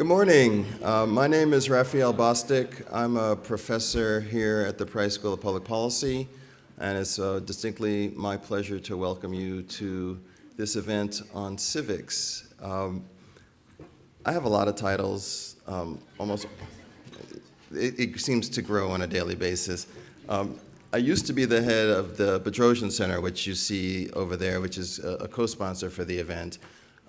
Good morning. My name is Raphael Bostic. I'm a professor here at the Price School of Public Policy, and it's distinctly my pleasure to welcome you to this event on civics. I have a lot of titles, it seems to grow on a daily basis. I used to be the head of the Bedrosian Center, which you see over there, which is a co-sponsor for the event.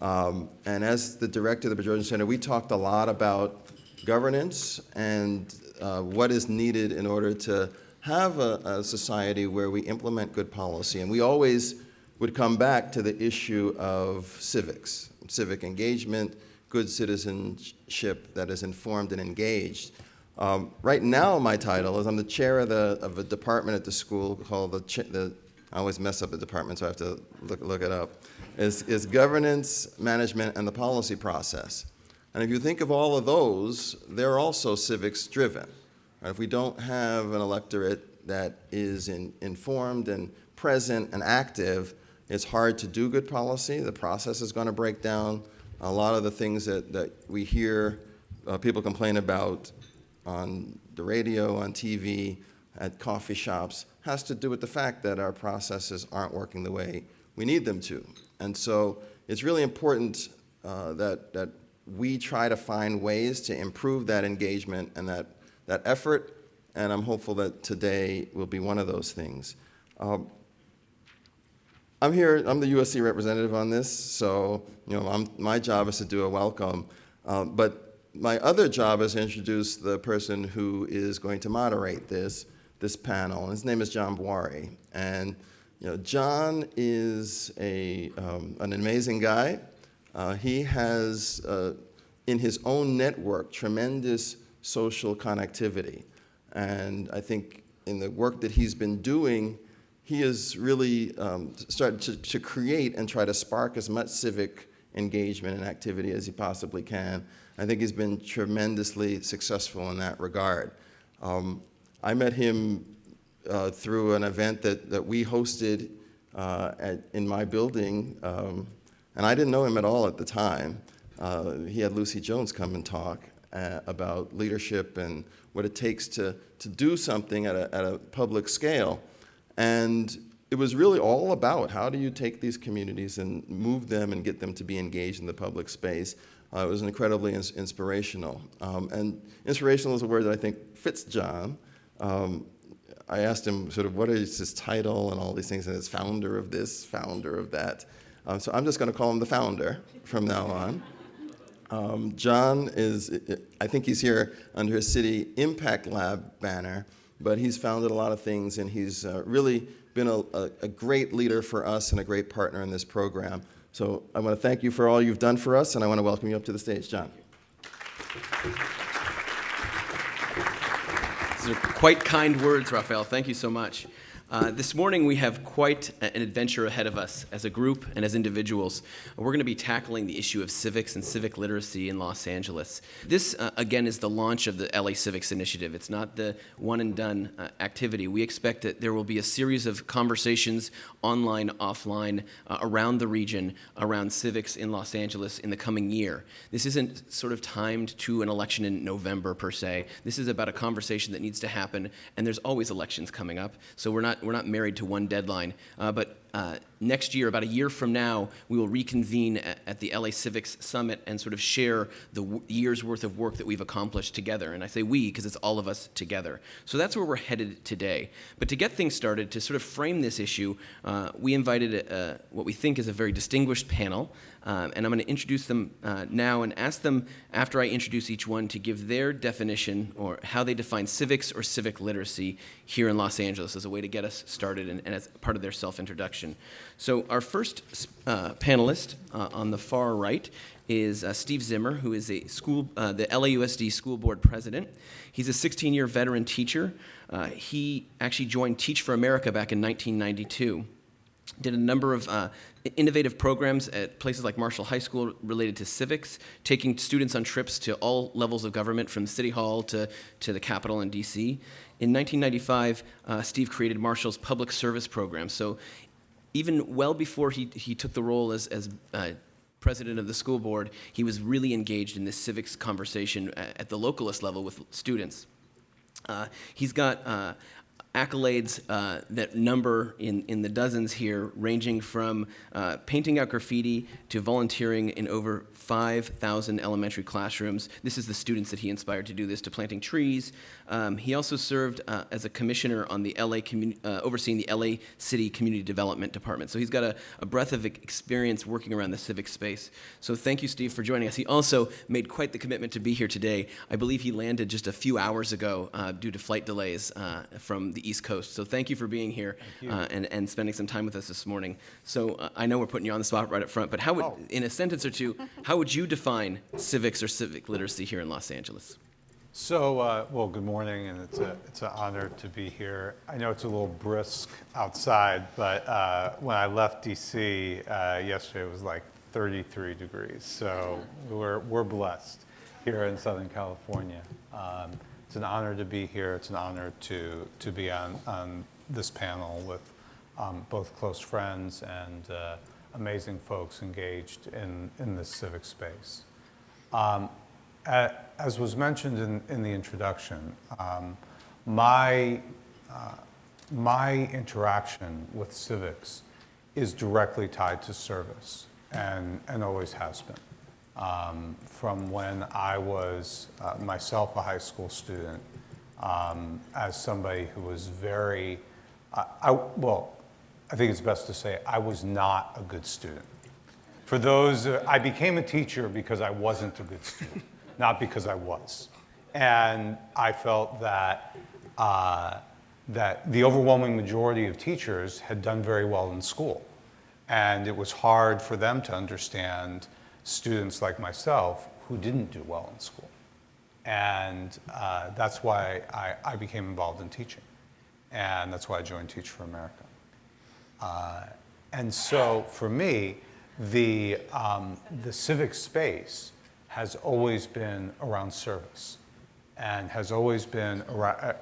And as the director of the Bedrosian Center, we talked a lot about governance and what is needed in order to have a society where we implement good policy. And we always would come back to the issue of civics, civic engagement, good citizenship that is informed and engaged. Right now, my title is I'm the chair of a department at the school called I always mess up the department, so I have to look it up, is governance, management, and the policy process. And if you think of all of those, they're also civics driven. Right? If we don't have an electorate that is informed and present and active, it's hard to do good policy. The process is going to break down. A lot of the things that we hear people complain about on the radio, on TV, at coffee shops, has to do with the fact that our processes aren't working the way we need them to. And so it's really important that we try to find ways to improve that engagement and that effort, and I'm hopeful that today will be one of those things. I'm the USC representative on this, so my job is to do a welcome, but my other job is to introduce the person who is going to moderate this panel. His name is John Bwari, and John is an amazing guy. He has, in his own network, tremendous social connectivity, and I think in the work that he's been doing, he has really started to create and try to spark as much civic engagement and activity as he possibly can. I think he's been tremendously successful in that regard. I met him through an event that we hosted in my building, and I didn't know him at all at the time. He had Lucy Jones come and talk about leadership and what it takes to do something at a public scale. And it was really all about how do you take these communities and move them and get them to be engaged in the public space. It was incredibly inspirational. And inspirational is a word that I think fits John. I asked him sort of what is his title and all these things, and it's founder of this, founder of that. So I'm just going to call him the founder from now on. John I think he's here under his City Impact Lab banner, but he's founded a lot of things, and he's really been a great leader for us and a great partner in this program. So I want to thank you for all you've done for us, and I want to welcome you up to the stage, John. These are quite kind words, Raphael. Thank you so much. This morning we have quite an adventure ahead of us as a group and as individuals. We're going to be tackling the issue of civics and civic literacy in Los Angeles. This, again, is the launch of the LA Civics Initiative. It's not the one-and-done activity. We expect that there will be a series of conversations online, offline, around the region, around civics in Los Angeles in the coming year. This isn't sort of timed to an election in November, per se. This is about a conversation that needs to happen, and there's always elections coming up, so we're not married to one deadline, but next year, about a year from now, we will reconvene at the LA Civics Summit and sort of share the year's worth of work that we've accomplished together. And I say we because it's all of us together. So that's where we're headed today. But to get things started, to sort of frame this issue, we invited what we think is a very distinguished panel. And I'm going to introduce them now and ask them, after I introduce each one, to give their definition or how they define civics or civic literacy here in Los Angeles as a way to get us started and as part of their self-introduction. So our first panelist on the far right is Steve Zimmer, who is the LAUSD School Board President. He's a 16-year veteran teacher. He actually joined Teach for America back in 1992. Did a number of innovative programs at places like Marshall High School related to civics, taking students on trips to all levels of government, from City Hall to the Capitol in D.C. In 1995, Steve created Marshall's public service program. So even well before he took the role as president of the school board, he was really engaged in this civics conversation at the localist level with students. He's got accolades that number in the dozens here, ranging from painting out graffiti to volunteering in over 5,000 elementary classrooms. This is the students that he inspired to do this, to planting trees. He also served as a commissioner on the overseeing the LA City Community Development Department. So he's got a breadth of experience working around the civic space. So thank you, Steve, for joining us. He also made quite the commitment to be here today. I believe he landed just a few hours ago due to flight delays from the East Coast. So thank you for being here and spending some time with us this morning. So I know we're putting you on the spot right up front, but how would, in a sentence or two, how would you define civics or civic literacy here in Los Angeles? So, well, good morning, and it's an honor to be here. I know it's a little brisk outside, but when I left DC yesterday, it was like 33 degrees. So we're blessed here in Southern California. It's an honor to be here. It's an honor to be on this panel with both close friends and amazing folks engaged in this civic space. As was mentioned in the introduction, my interaction with civics is directly tied to service and always has been. From when I was myself a high school student, as somebody who was very, well, I think it's best to say I was not a good student. For those, I became a teacher because I wasn't a good student, not because I was. And I felt that that the overwhelming majority of teachers had done very well in school. And it was hard for them to understand students like myself who didn't do well in school. And that's why I became involved in teaching. And that's why I joined Teach for America. And so for me, the civic space has always been around service and has always been around,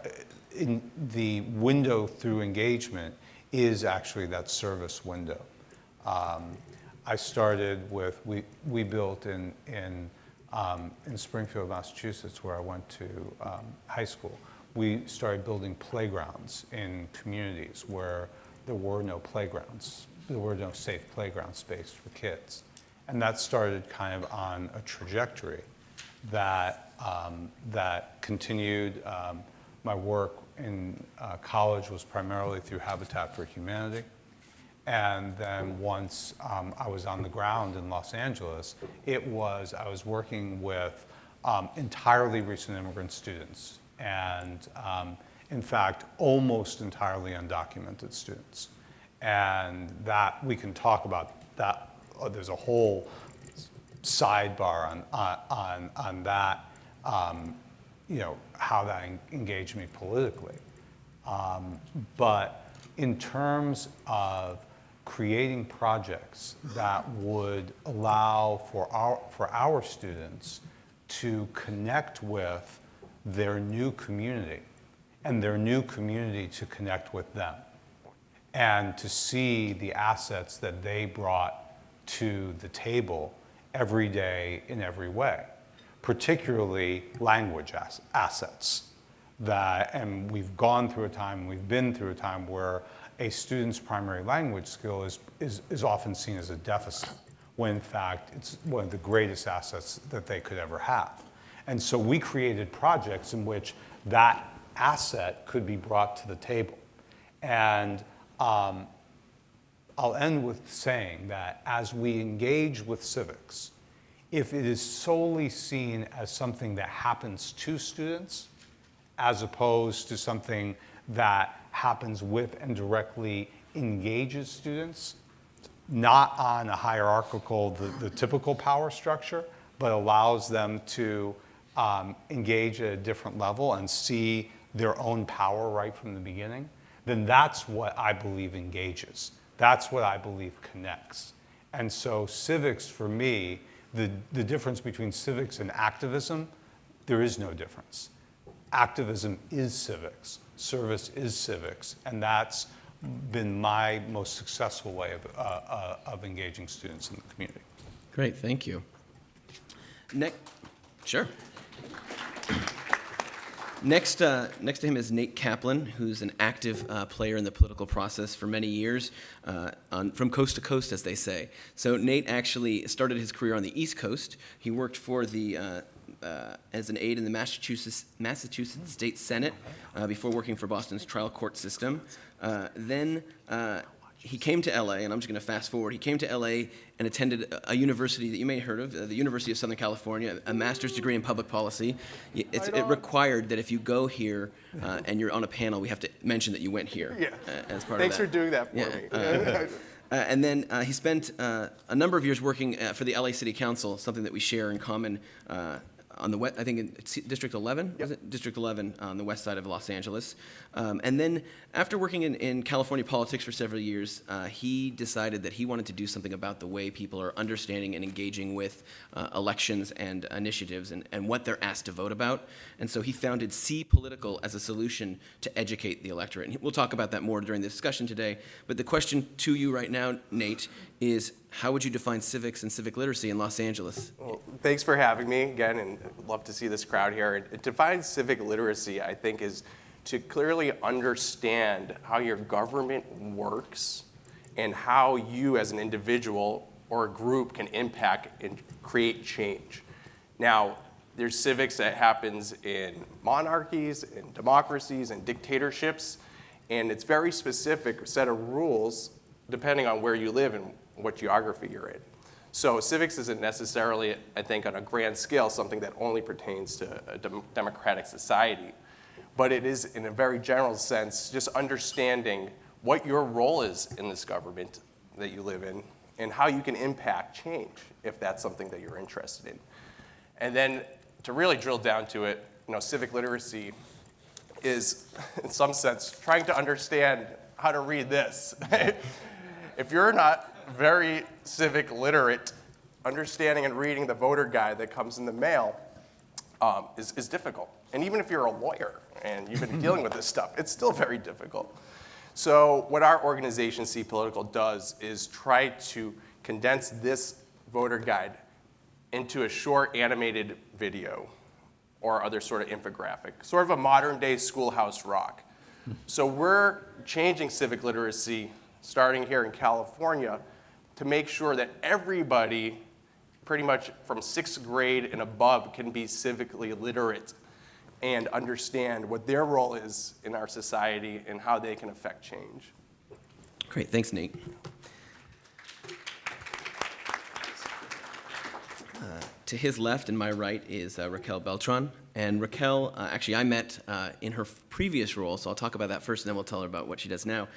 in the window through engagement is actually that service window. I started with, we built in Springfield, Massachusetts, where I went to high school. We started building playgrounds in communities where there were no playgrounds. There were no safe playground space for kids. And that started kind of on a trajectory that, that continued. My work in college was primarily through Habitat for Humanity. And then once I was on the ground in Los Angeles, I was working with entirely recent immigrant students and in fact, almost entirely undocumented students. And that, we can talk about that. There's a whole sidebar on that, you know, how that engaged me politically. But in terms of creating projects that would allow for our students to connect with their new community and their new community to connect with them and to see the assets that they brought to the table every day in every way, particularly language assets. And we've gone through a time, we've been through a time where a student's primary language skill is often seen as a deficit, when in fact it's one of the greatest assets that they could ever have. And so we created projects in which that asset could be brought to the table. And I'll end with saying that as we engage with civics, if it is solely seen as something that happens to students, as opposed to something that happens with and directly engages students, not on a hierarchical, the typical power structure, but allows them to engage at a different level and see their own power right from the beginning, then that's what I believe engages. That's what I believe connects. And so civics, for me, the difference between civics and activism, there is no difference. Activism is civics, service is civics, and that's been my most successful way of engaging students in the community. Great, thank you. Sure. Next to him is Nate Kaplan, who's an active player in the political process for many years, from coast to coast, as they say. So Nate actually started his career on the East Coast. He worked for as an aide in the Massachusetts State Senate before working for Boston's trial court system. Then he came to LA, and I'm just going to fast forward. He came to LA and attended a university that you may have heard of, the University of Southern California, a master's degree in public policy. It required that if you go here and you're on a panel, we have to mention that you went here as part Thanks of that. for doing that for me. And then he spent a number of years working for the LA City Council, something that we share in common on the west, I think in District 11, was it? District 11 on the west side of Los Angeles. And then after working in California politics for several years, he decided that he wanted to do something about the way people are understanding and engaging with elections and initiatives and what they're asked to vote about. And so he founded C Political as a solution to educate the electorate. And we'll talk about that more during the discussion today. But the question to you right now, Nate, is how would you define civics and civic literacy in Los Angeles? Well, thanks for having me again, and I'd love to see this crowd here. Define civic literacy, I think, is to clearly understand how your government works and how you as an individual or a group can impact and create change. Now, there's civics that happens in monarchies, in democracies, and dictatorships, and it's very specific set of rules depending on where you live and what geography you're in. So civics isn't necessarily, I think, on a grand scale, something that only pertains to a democratic society. But it is, in a very general sense, just understanding what your role is in this government that you live in and how you can impact change if that's something that you're interested in. And then to really drill down to it, civic literacy is, in some sense, trying to understand how to read this. If you're not very civic literate, understanding and reading the voter guide that comes in the mail is difficult. And even if you're a lawyer and you've been dealing with this stuff, it's still very difficult. So what our organization, C Political, does is try to condense this voter guide into a short animated video or other sort of infographic, sort of a modern day Schoolhouse Rock. So we're changing civic literacy, starting here in California, to make sure that everybody, pretty much from 6th grade and above, can be civically literate and understand what their role is in our society and how they can affect change. Great, thanks, Nate. To his left and my right is Raquel Beltran. And Raquel, actually, I met in her previous role, so I'll talk about that first, and then we'll tell her about what she does now.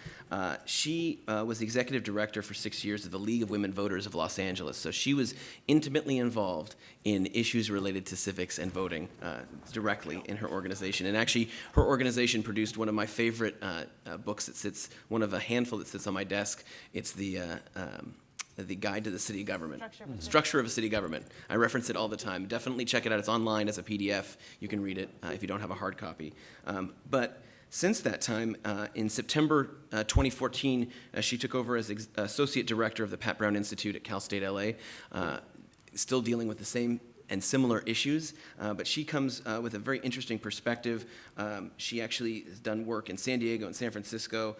She was the executive director for 6 years of the League of Women Voters of Los Angeles. So she was intimately involved in issues related to civics and voting directly in her organization. And actually, her organization produced one of my favorite books that sits, one of a handful that sits on my desk. It's the Guide to the City Government. Structure of a City Government. I reference it all the time. Definitely check it out. It's online as a PDF. You can read it if you don't have a hard copy. But since that time, in September 2014, she took over as Associate Director of the Pat Brown Institute at Cal State LA, still dealing with the same and similar issues, but she comes with a very interesting perspective. She actually has done work in San Diego and San Francisco,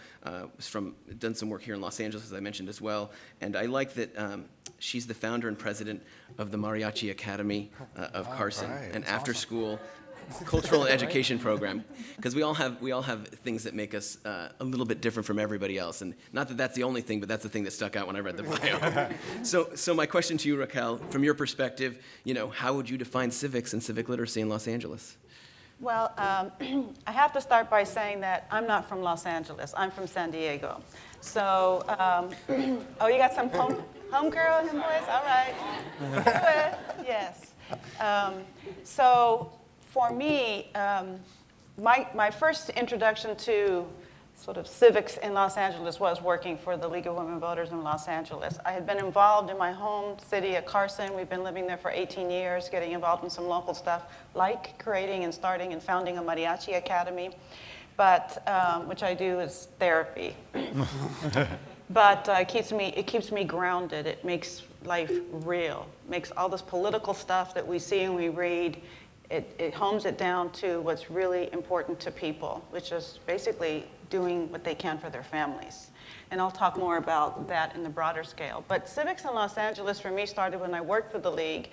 done some work here in Los Angeles, as I mentioned as well, and I like that she's the founder and president of the Mariachi Academy of Carson, an after-school cultural education program, because we all have things that make us a little bit different from everybody else, and not that that's the only thing, but that's the thing that stuck out when I read the bio. So my question to you, Raquel, from your perspective, how would you define civics and civic literacy in Los Angeles? Well, I have to start by saying that I'm not from Los Angeles. I'm from San Diego. So, oh, you got some homegirl in the boys? All right. Yes. So, for me, my first introduction to sort of civics in Los Angeles was working for the League of Women Voters in Los Angeles. I had been involved in my home city at Carson. We've been living there for 18 years, getting involved in some local stuff, like creating and starting and founding a Mariachi Academy. but which I do as therapy. But it keeps me grounded. It makes life real. Makes all this political stuff that we see and we read, it homes it down to what's really important to people, which is basically doing what they can for their families. And I'll talk more about that in the broader scale. But civics in Los Angeles for me started when I worked for the League.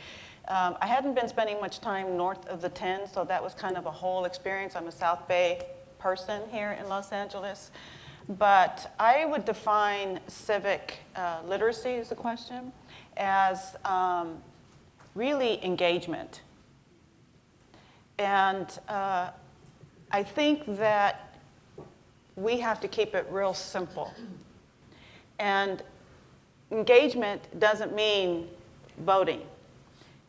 I hadn't been spending much time north of the 10, so that was kind of a whole experience. I'm a South Bay person here in Los Angeles. But I would define civic literacy, is the question, as really engagement. And I think that we have to keep it real simple. And engagement doesn't mean voting.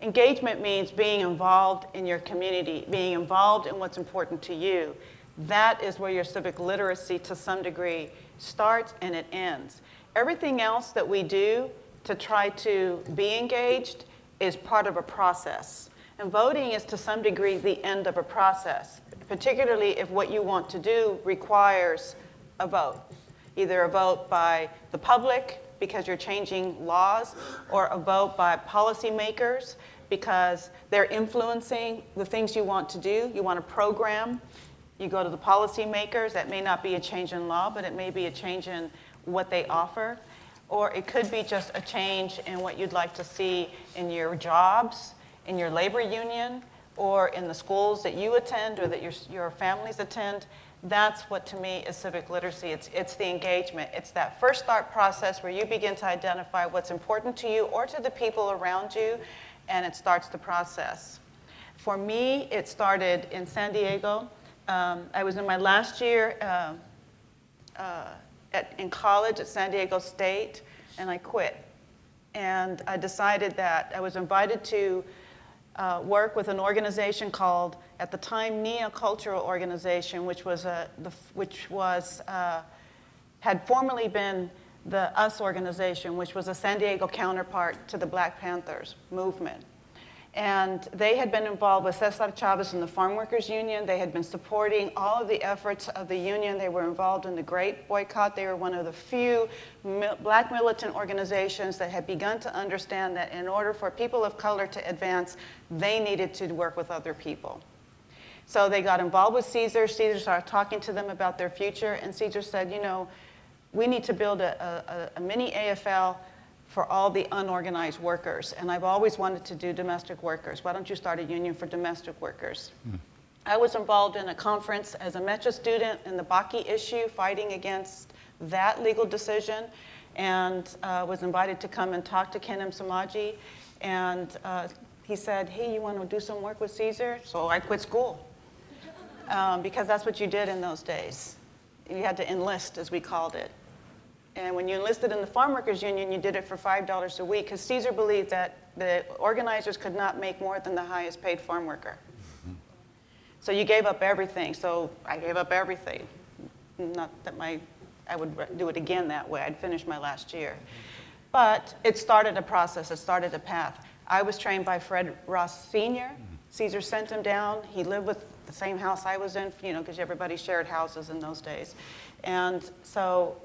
Engagement means being involved in your community, being involved in what's important to you. That is where your civic literacy, to some degree, starts and it ends. Everything else that we do to try to be engaged is part of a process. And voting is, to some degree, the end of a process, particularly if what you want to do requires a vote. Either a vote by the public because you're changing laws, or a vote by policymakers because they're influencing the things you want to do. You want to program. You go to the policymakers. That may not be a change in law, but it may be a change in what they offer. Or it could be just a change in what you'd like to see in your jobs, in your labor union, or in the schools that you attend or that your families attend. That's what, to me, is civic literacy. It's the engagement. It's that first start process where you begin to identify what's important to you or to the people around you, and it starts the process. For me, it started in San Diego. I was in my last year in college at San Diego State, and I quit. And I decided that I was invited to work with an organization called, at the time, Neocultural Organization, which had formerly been the US organization, which was a San Diego counterpart to the Black Panthers movement. And they had been involved with Cesar Chavez and the Farm Workers Union. They had been supporting all of the efforts of the union. They were involved in the Great Boycott. They were one of the few black militant organizations that had begun to understand that in order for people of color to advance, they needed to work with other people. So they got involved with Cesar. Cesar started talking to them about their future, and Cesar said, you know, we need to build a mini AFL for all the unorganized workers. And I've always wanted to do domestic workers. Why don't you start a union for domestic workers? I was involved in a conference as a MECHA student in the Bakke issue, fighting against that legal decision, and was invited to come and talk to Ken Msemaji. And he said, hey, you want to do some work with Cesar? So I quit school, because that's what you did in those days. You had to enlist, as we called it. And when you enlisted in the Farm Workers Union, you did it for $5 a week, because Cesar believed that the organizers could not make more than the highest paid farm worker. So you gave up everything. So I gave up everything. Not that I would do it again that way. I'd finished my last year. But it started a process. It started a path. I was trained by Fred Ross Sr. Cesar sent him down. He lived with the same house I was in, you know, because everybody shared houses in those days. And so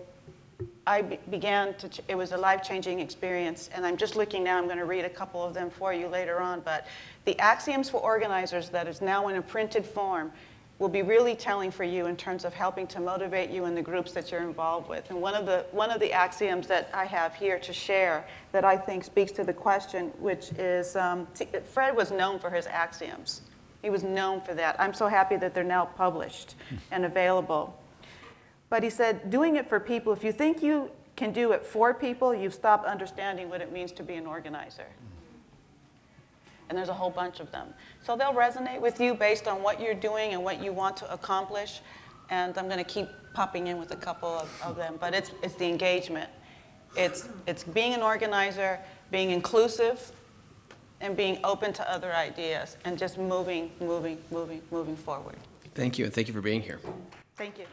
I began to, it was a life-changing experience, and I'm just looking now, I'm going to read a couple of them for you later on, but the Axioms for Organizers that is now in a printed form will be really telling for you in terms of helping to motivate you in the groups that you're involved with. And one of the axioms that I have here to share that I think speaks to the question, which is, Fred was known for his axioms. He was known for that. I'm so happy that they're now published and available. But he said, doing it for people, if you think you can do it for people, you've stopped understanding what it means to be an organizer. And there's a whole bunch of them. So they'll resonate with you based on what you're doing and what you want to accomplish. And I'm going to keep popping in with a couple of them. But it's the engagement. It's being an organizer, being inclusive, and being open to other ideas, and just moving forward. Thank you, and thank you for being here. Thank you.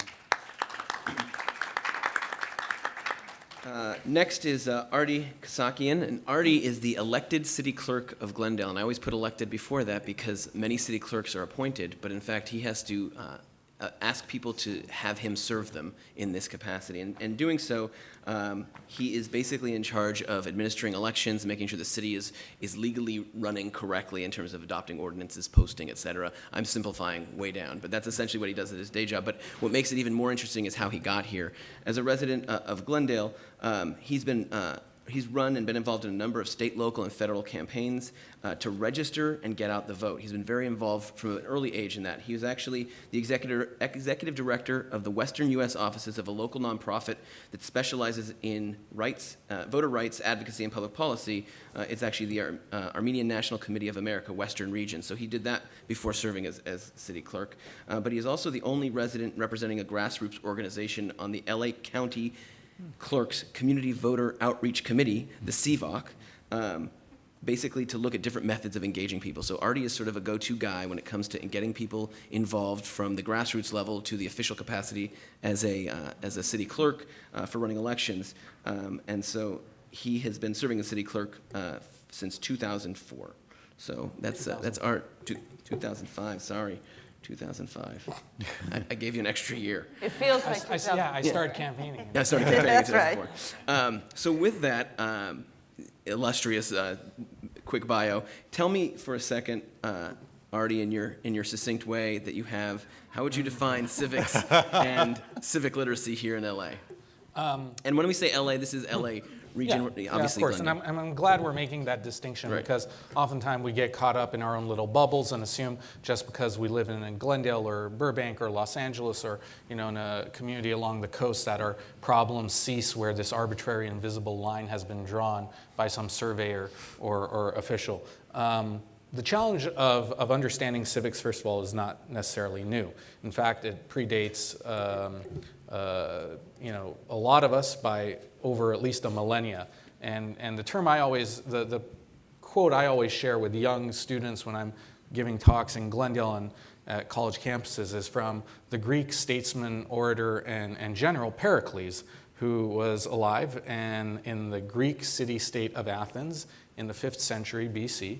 Next is Artie Kasakian, and Artie is the elected city clerk of Glendale. And I always put elected before that because many city clerks are appointed, but in fact he has to ask people to have him serve them in this capacity. And doing so, he is basically in charge of administering elections, making sure the city is legally running correctly in terms of adopting ordinances, posting, et cetera. I'm simplifying way down, but that's essentially what he does at his day job. But what makes it even more interesting is how he got here. As a resident of Glendale, he's run and been involved in a number of state, local, and federal campaigns to register and get out the vote. He's been very involved from an early age in that. He was actually the executive director of the Western U.S. offices of a local nonprofit that specializes in voter rights, advocacy, and public policy. It's actually the Armenian National Committee of America, Western Region. So he did that before serving as city clerk. But he is also the only resident representing a grassroots organization on the LA County Clerk's Community Voter Outreach Committee, the CVOC, basically to look at different methods of engaging people. So Artie is sort of a go-to guy when it comes to getting people involved from the grassroots level to the official capacity as a city clerk for running elections. And so he has been serving as city clerk since 2004. So that's Art, 2005, sorry. 2005. I gave you an extra year. It feels like 2000. I started campaigning. I started campaigning in That's right. 2004. So with that illustrious quick bio, tell me for a second, Artie, in your succinct way that you have, how would you define civics and civic literacy here in LA? And when we say LA, this is LA region, obviously. of course, Glendale. and I'm glad we're making that distinction Right. because oftentimes we get caught up in our own little bubbles and assume just because we live in Glendale or Burbank or Los Angeles or in a community along the coast that our problems cease where this arbitrary invisible line has been drawn by some surveyor or official. The challenge of understanding civics, first of all, is not necessarily new. In fact, it predates a lot of us by over at least a millennia. And the term the quote I always share with young students when I'm giving talks in Glendale and at college campuses is from the Greek statesman, orator, and general Pericles, who was alive and in the Greek city-state of Athens in the 5th century BC,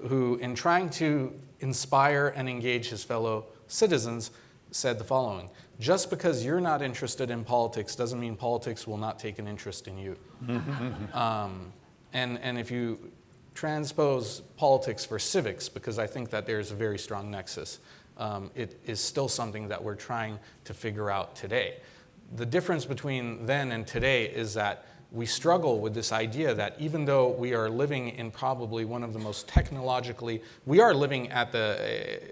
who, in trying to inspire and engage his fellow citizens, said the following: just because you're not interested in politics doesn't mean politics will not take an interest in you. And if you transpose politics for civics, because I think that there's a very strong nexus, it is still something that we're trying to figure out today. The difference between then and today is that we struggle with this idea that even though we are living in probably one of the most we are living at the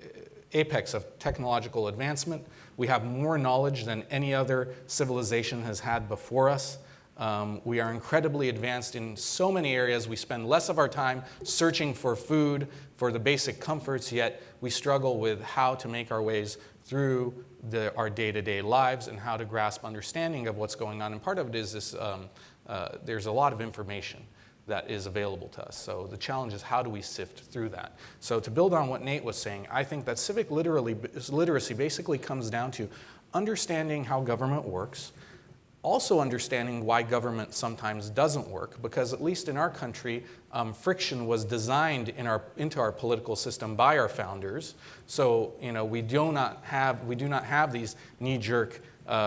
apex of technological advancement. We have more knowledge than any other civilization has had before us. We are incredibly advanced in so many areas. We spend less of our time searching for food, for the basic comforts, yet we struggle with how to make our ways through our day-to-day lives and how to grasp understanding of what's going on. And part of it is this, there's a lot of information that is available to us. So the challenge is how do we sift through that? So to build on what Nate was saying, I think that civic literacy basically comes down to understanding how government works, also understanding why government sometimes doesn't work, because at least in our country, friction was designed into our political system by our founders. So we do not have these knee-jerk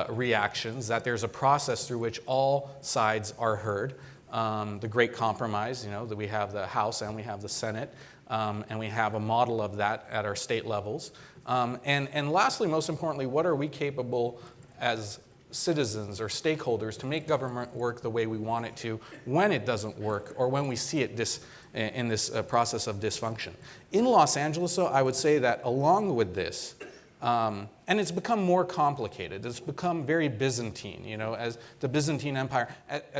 reactions, that there's a process through which all sides are heard. The Great Compromise, that we have the House and we have the Senate, and we have a model of that at our state levels. And lastly, most importantly, what are we capable as citizens or stakeholders to make government work the way we want it to when it doesn't work or when we see it in this process of dysfunction. In Los Angeles, though, I would say that along with this, and it's become more complicated. It's become very Byzantine, as the Byzantine Empire.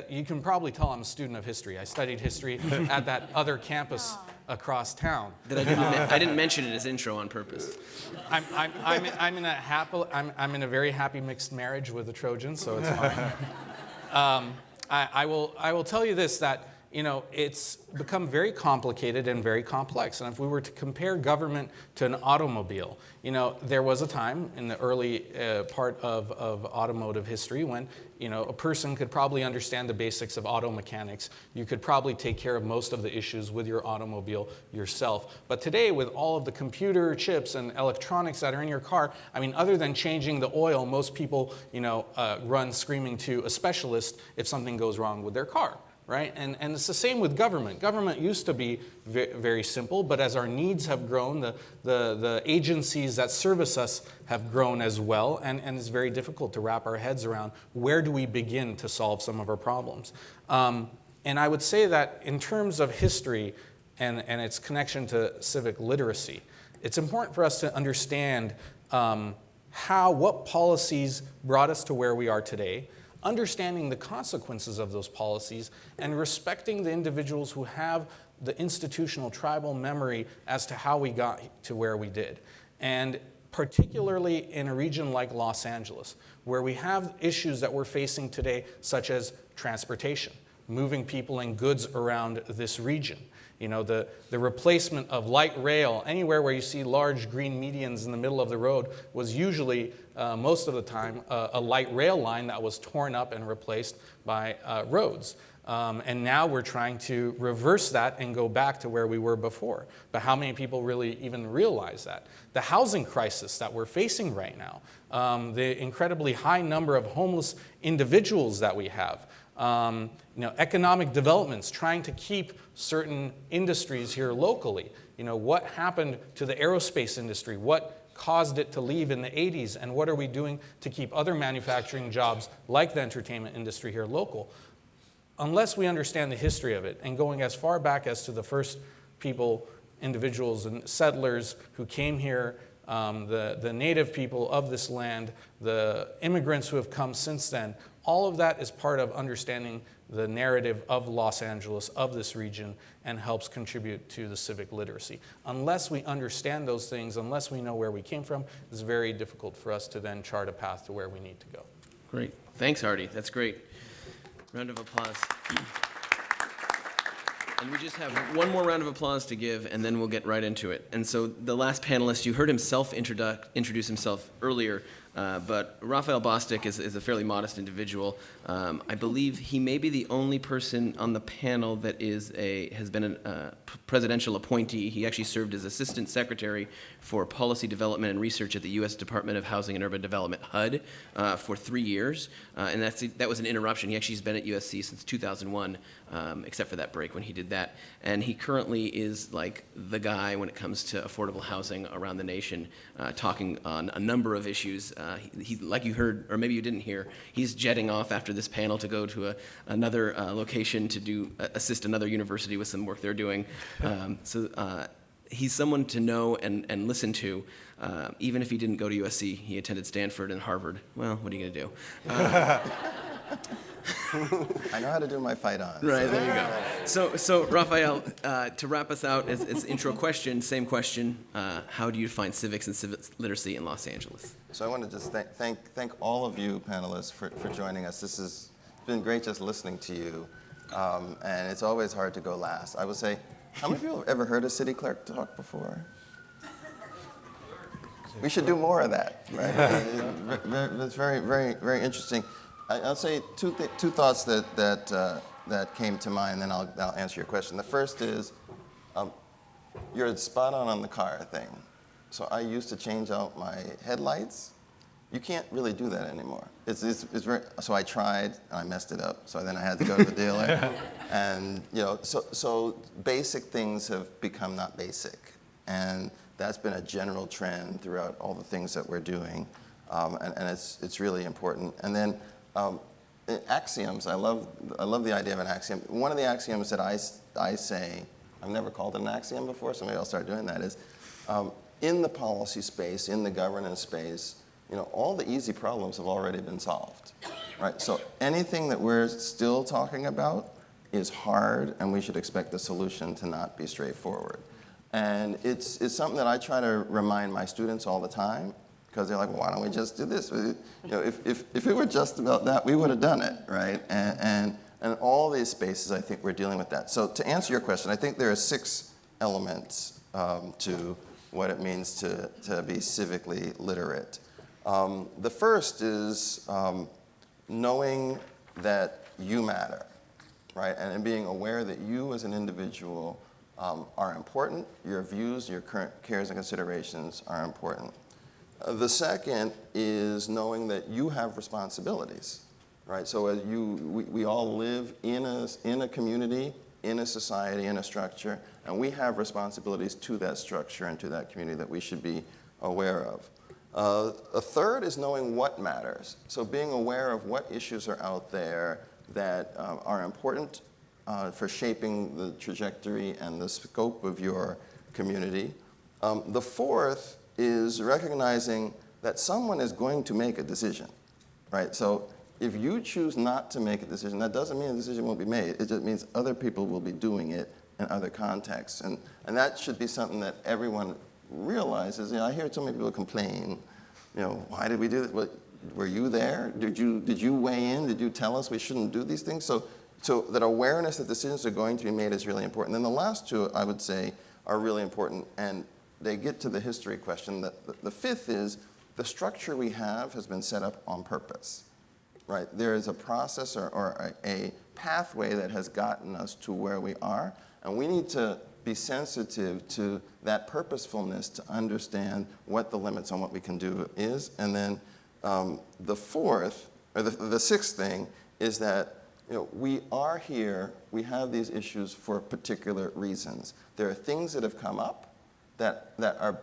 You can probably tell I'm a student of history. I studied history at that other campus across town. I didn't mention in his intro on purpose. I'm in a very happy mixed marriage with a Trojan, so it's fine. I will tell you this, that it's become very complicated and very complex. And if we were to compare government to an automobile, there was a time in the early part of automotive history when, a person could probably understand the basics of auto mechanics. You could probably take care of most of the issues with your automobile yourself. But today, with all of the computer chips and electronics that are in your car, other than changing the oil, most people, run screaming to a specialist if something goes wrong with their car. Right? And it's the same with government. Government used to be very simple, but as our needs have grown, the agencies that service us have grown as well, and it's very difficult to wrap our heads around where do we begin to solve some of our problems. And I would say that in terms of history and its connection to civic literacy, it's important for us to understand what policies brought us to where we are today, understanding the consequences of those policies, and respecting the individuals who have the institutional tribal memory as to how we got to where we did. And particularly in a region like Los Angeles, where we have issues that we're facing today, such as transportation, moving people and goods around this region. The replacement of light rail, anywhere where you see large green medians in the middle of the road, was usually, most of the time, a light rail line that was torn up and replaced by roads. And now we're trying to reverse that and go back to where we were before. But how many people really even realize that? The housing crisis that we're facing right now, the incredibly high number of homeless individuals that we have, economic developments, trying to keep certain industries here locally. What happened to the aerospace industry? What caused it to leave in the 80s? And what are we doing to keep other manufacturing jobs like the entertainment industry here local? Unless we understand the history of it, and going as far back as to the first people, individuals and settlers who came here, the native people of this land, the immigrants who have come since then, all of that is part of understanding the narrative of Los Angeles, of this region, and helps contribute to the civic literacy. Unless we understand those things, unless we know where we came from, it's very difficult for us to then chart a path to where we need to go. Great. Thanks, Artie. That's great. Round of applause. And we just have one more round of applause to give, and then we'll get right into it. And so the last panelist, you heard him introduce himself earlier, but Raphael Bostic is a fairly modest individual. I believe he may be the only person on the panel that has been a presidential appointee. He actually served as Assistant Secretary for Policy Development and Research at the U.S. Department of Housing and Urban Development, HUD, for 3 years. And that was an interruption. He actually has been at USC since 2001, except for that break when he did that. And he currently is like the guy when it comes to affordable housing around the nation, talking on a number of issues. He, like you heard, or maybe you didn't hear, he's jetting off after this panel to go to another location to assist another university with some work they're doing. So he's someone to know and listen to, even if he didn't go to USC. He attended Stanford and Harvard. Well, what are you going to do? I know how to do my fight on. Right, there you go. So Raphael, to wrap us out, as intro question, same question, how do you define civics and civic literacy in Los Angeles? So I want to just thank all of you panelists for joining us. This has been great just listening to you, and it's always hard to go last. I would say, how many people have ever heard a city clerk talk before? We should do more of that, right? It's very, very, very interesting. I'll say two thoughts that came to mind, then I'll answer your question. The first is, you're spot on the car thing. So I used to change out my headlights. You can't really do that anymore. It's very, so I tried and I messed it up. So then I had to go to the dealer, and so basic things have become not basic, and that's been a general trend throughout all the things that we're doing, and it's really important. And then axioms. I love the idea of an axiom. One of the axioms that I say, I've never called it an axiom before, so maybe I'll start doing that, is in the policy space, in the governance space, all the easy problems have already been solved, right? So anything that we're still talking about is hard, and we should expect the solution to not be straightforward. And it's something that I try to remind my students all the time, because they're like, well, why don't we just do this? If it were just about that, we would have done it, right? And And all these spaces, I think we're dealing with that. So to answer your question, I think there are 6 elements to what it means to be civically literate. The first is knowing that you matter, right? And being aware that you as an individual are important, your views, your current cares and considerations are important. The second is knowing that you have responsibilities, right? So as we all live in a community, in a society, in a structure, and we have responsibilities to that structure and to that community that we should be aware of. A third is knowing what matters. So being aware of what issues are out there that are important for shaping the trajectory and the scope of your community. The fourth is recognizing that someone is going to make a decision, right? So if you choose not to make a decision, that doesn't mean a decision won't be made. It just means other people will be doing it in other contexts. And that should be something that everyone realizes. I hear so many people complain, why did we do this? Were you there? Did you weigh in? Did you tell us we shouldn't do these things? So that awareness that decisions are going to be made is really important. And then the last 2, I would say, are really important, and they get to the history question. The fifth is the structure we have has been set up on purpose, right? There is a process or a pathway that has gotten us to where we are, and we need to be sensitive to that purposefulness to understand what the limits on what we can do is. And then the fourth, or the sixth thing is that we are here, we have these issues for particular reasons. There are things that have come up that are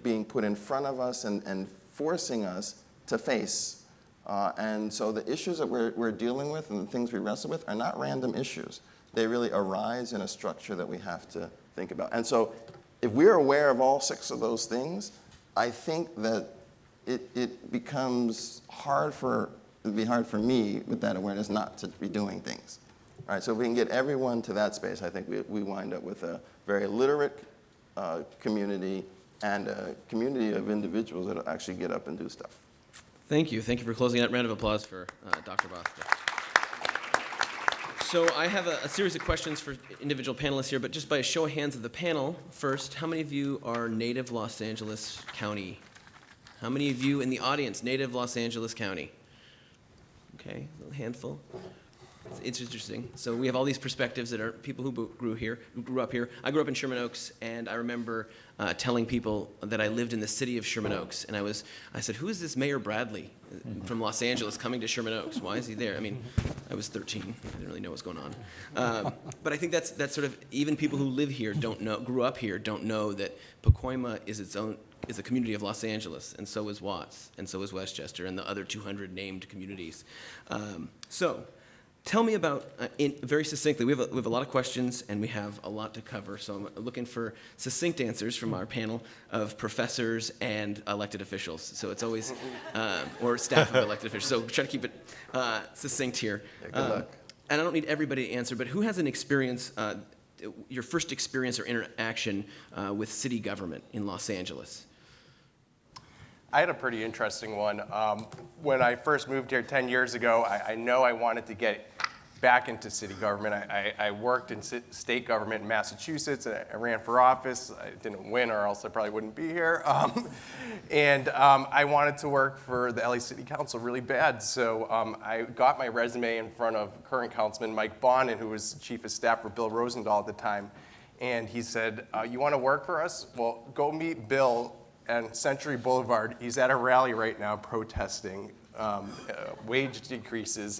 being put in front of us and forcing us to face. And so the issues that we're dealing with and the things we wrestle with are not random issues. They really arise in a structure that we have to think about. And so if we're aware of all 6 of those things, I think that it becomes it'd be hard for me with that awareness not to be doing things. All right, so if we can get everyone to that space, I think we wind up with a very literate community and a community of individuals that actually get up and do stuff. Thank you. Thank you for closing that. Round of applause for Dr. Bostic. So I have a series of questions for individual panelists here, but just by a show of hands of the panel, first, how many of you are native Los Angeles County? How many of you in the audience, native Los Angeles County? Okay, a little handful. It's interesting. So we have all these perspectives that are people who grew up here. I grew up in Sherman Oaks, and I remember telling people that I lived in the city of Sherman Oaks, and I said, who is this Mayor Bradley from Los Angeles coming to Sherman Oaks? Why is he there? I mean, I was 13. I didn't really know what's going on. But I think that's sort of, even people who live here grew up here, don't know that Pacoima is a community of Los Angeles, and so is Watts, and so is Westchester, and the other 200 named communities. So tell me about, very succinctly, we have a lot of questions and we have a lot to cover, so I'm looking for succinct answers from our panel of professors and elected officials. So it's always, or staff of elected officials, so try to keep it succinct here. Yeah, good luck. And I don't need everybody to answer, but who has an experience, your first experience or interaction with city government in Los Angeles? I had a pretty interesting one. When I first moved here 10 years ago, I know I wanted to get back into city government. I worked in state government in Massachusetts. I ran for office. I didn't win, or else I probably wouldn't be here. And I wanted to work for the LA City Council really bad. So I got my resume in front of current Councilman Mike Bonin, who was chief of staff for Bill Rosendahl at the time. And he said, you want to work for us? Well, go meet Bill and Century Boulevard. He's at a rally right now protesting wage decreases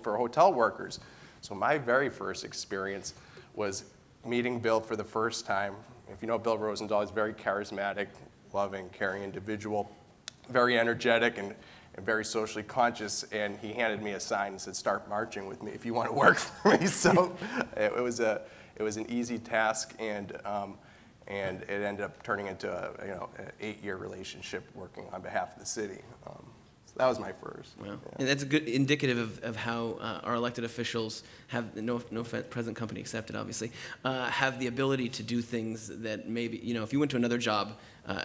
for hotel workers. So my very first experience was meeting Bill for the first time. If you know Bill Rosendahl, he's very charismatic, loving, caring individual, very energetic and very socially conscious. And he handed me a sign and said, "Start marching with me if you want to work for me." So it was an easy task, and it ended up turning into an 8-year relationship working on behalf of the city. That was my first. Wow. And that's a good indicative of how our elected officials have, no present company accepted, obviously, have the ability to do things that maybe, if you went to another job